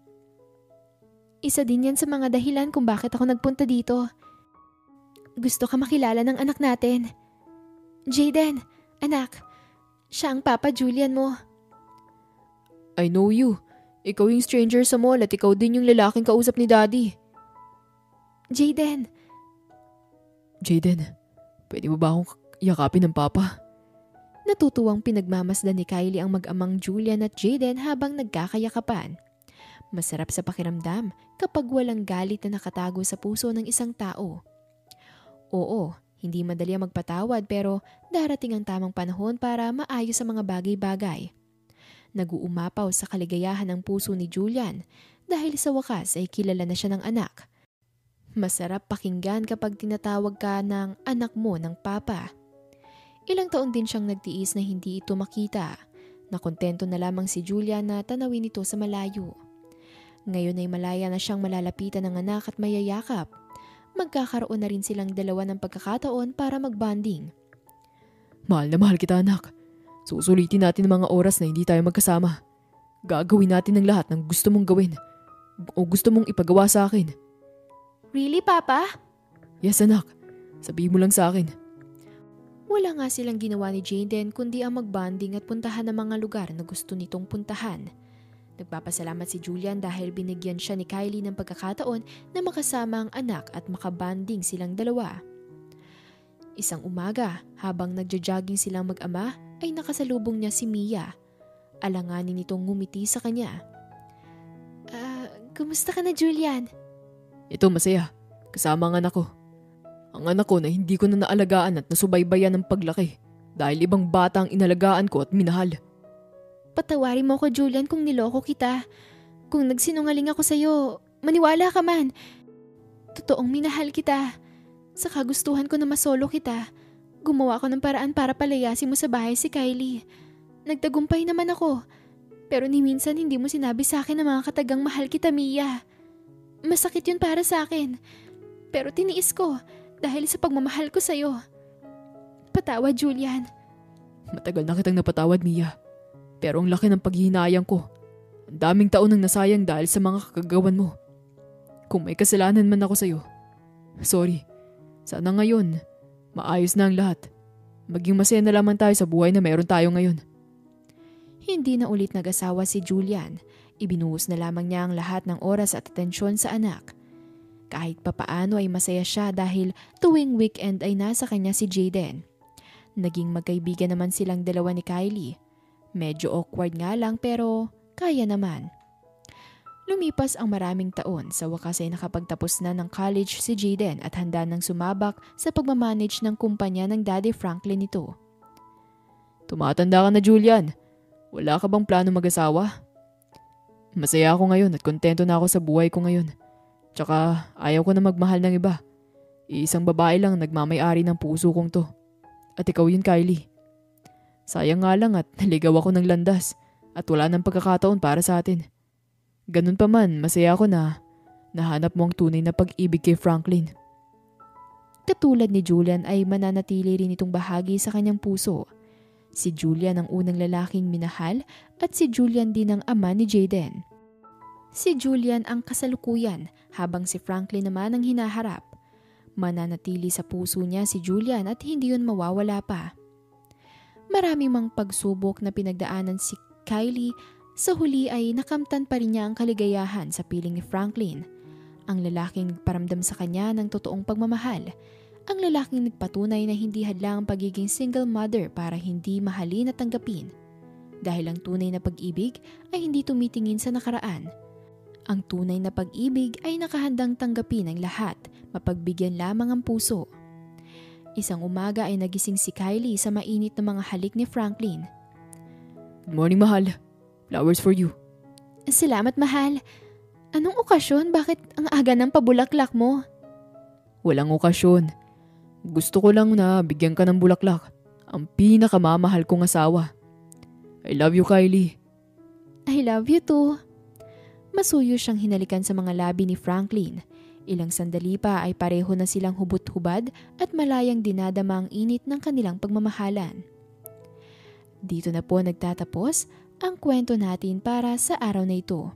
[SPEAKER 1] Isa din yan sa mga dahilan kung bakit ako nagpunta dito. Gusto ka makilala ng anak natin. Jaden, anak, siya ang Papa Julian mo.
[SPEAKER 2] I know you. Ikaw yung stranger sa mall at ikaw din yung lalaking kausap ni Daddy.
[SPEAKER 1] Jaden,
[SPEAKER 2] pwede mo ba akong yakapin ng Papa?
[SPEAKER 1] Natutuwang pinagmamasdan ni Kylie ang mag-amang Julian at Jaden habang nagkakayakapan. Masarap sa pakiramdam kapag walang galit na nakatago sa puso ng isang tao. Oo, hindi madali ang magpatawad pero darating ang tamang panahon para maayos ang mga bagay-bagay. Nag-uumapaw sa kaligayahan ang puso ni Julian dahil sa wakas ay kilala na siya ng anak. Masarap pakinggan kapag tinatawag ka ng anak mo ng papa. Ilang taon din siyang nagtiis na hindi ito makita. Nakontento na lamang si Julian na tanawin ito sa malayo. Ngayon ay malaya na siyang malalapitan ng anak at mayayakap. Magkakaroon na rin silang dalawa ng pagkakataon para magbanding.
[SPEAKER 2] Mahal na mahal kita, anak. Susulitin natin ang mga oras na hindi tayo magkasama. Gagawin natin ang lahat ng gusto mong gawin o gusto mong ipagawa sa akin.
[SPEAKER 1] Really, Papa?
[SPEAKER 2] Yes, anak. Sabihin mo lang sa akin.
[SPEAKER 1] Wala nga silang ginawa ni Jaden kundi ang magbanding at puntahan ng mga lugar na gusto nitong puntahan. Nagpapasalamat si Julian dahil binigyan siya ni Kylie ng pagkakataon na makasama ang anak at makabanding silang dalawa. Isang umaga, habang nagja-jogging silang mag-ama, ay nakasalubong niya si Mia. Alanganin nitong ngumiti sa kanya. Kumusta ka na, Julian?
[SPEAKER 2] Ito, masaya. Kasama ang anak ko. Ang anak ko na hindi ko na naalagaan at nasubaybayan ng paglaki dahil ibang bata ang inalagaan ko at minahal.
[SPEAKER 1] Patawarin mo ko, Julian, kung niloko kita. Kung nagsinungaling ako sa'yo, maniwala ka man. Totoong minahal kita. Sa kagustuhan ko na masolo kita, gumawa ko ng paraan para palayasin mo sa bahay si Kylie. Nagtagumpay naman ako. Pero ni minsan hindi mo sinabi sa akin na mga katagang mahal kita, Mia. Masakit yun para sa akin. Pero tiniis ko dahil sa pagmamahal ko sa'yo. Patawad, Julian.
[SPEAKER 2] Matagal na kitang napatawad, Mia. Pero ang laki ng paghihinayang ko. Ang daming taon nang nasayang dahil sa mga kagagawan mo. Kung may kasalanan man ako sa'yo, sorry. Sana ngayon, maayos na ang lahat. Maging masaya na lamang tayo sa buhay na meron tayo ngayon.
[SPEAKER 1] Hindi na ulit nag-asawa si Julian. Ibinuhos na lamang niya ang lahat ng oras at atensyon sa anak. Kahit papaano ay masaya siya dahil tuwing weekend ay nasa kanya si Jaden. Naging magkaibigan naman silang dalawa ni Kylie. Medyo awkward nga lang pero kaya naman. Lumipas ang maraming taon, sa wakas ay nakapagtapos na ng college si Jaden at handa nang sumabak sa pagmamanage ng kumpanya ng Daddy Franklin nito.
[SPEAKER 2] Tumatanda ka na, Julian. Wala ka bang plano mag-asawa? Masaya ako ngayon at kontento na ako sa buhay ko ngayon. Tsaka ayaw ko na magmahal ng iba. Iisang babae lang nagmamay-ari ng puso kong to. At ikaw yun, Kylie. Sayang nga lang at naligaw ako ng landas at wala nang pagkakataon para sa atin. Ganun pa man, masaya ako na nahanap mo ang tunay na pag-ibig kay Franklin.
[SPEAKER 1] Katulad ni Julian ay mananatili rin itong bahagi sa kanyang puso. Si Julian ang unang lalaking minahal at si Julian din ang ama ni Jaden. Si Julian ang kasalukuyan habang si Franklin naman ang hinaharap. Mananatili sa puso niya si Julian at hindi yun mawawala pa. Maraming mang pagsubok na pinagdaanan si Kylie, sa huli ay nakamtan pa rin niya ang kaligayahan sa piling ni Franklin. Ang lalaking nagparamdam sa kanya ng totoong pagmamahal. Ang lalaking nagpatunay na hindi hadlang ang pagiging single mother para hindi mahalin at tanggapin. Dahil ang tunay na pag-ibig ay hindi tumitingin sa nakaraan. Ang tunay na pag-ibig ay nakahandang tanggapin ang lahat, Mapagbigyan lamang ang puso. Isang umaga ay nagising si Kylie sa mainit na mga halik ni Franklin.
[SPEAKER 2] Good morning, mahal. Flowers for you.
[SPEAKER 1] Salamat, mahal. Anong okasyon? Bakit ang aga ng pabulaklak mo?
[SPEAKER 2] Walang okasyon. Gusto ko lang na bigyan ka ng bulaklak. Ang pinakamamahal kong asawa. I love you, Kylie.
[SPEAKER 1] I love you too. Masuyo siyang hinalikan sa mga labi ni Franklin. Ilang sandali pa ay pareho na silang hubot-hubad at malayang dinadama ang init ng kanilang pagmamahalan. Dito na po nagtatapos ang kwento natin para sa araw na ito.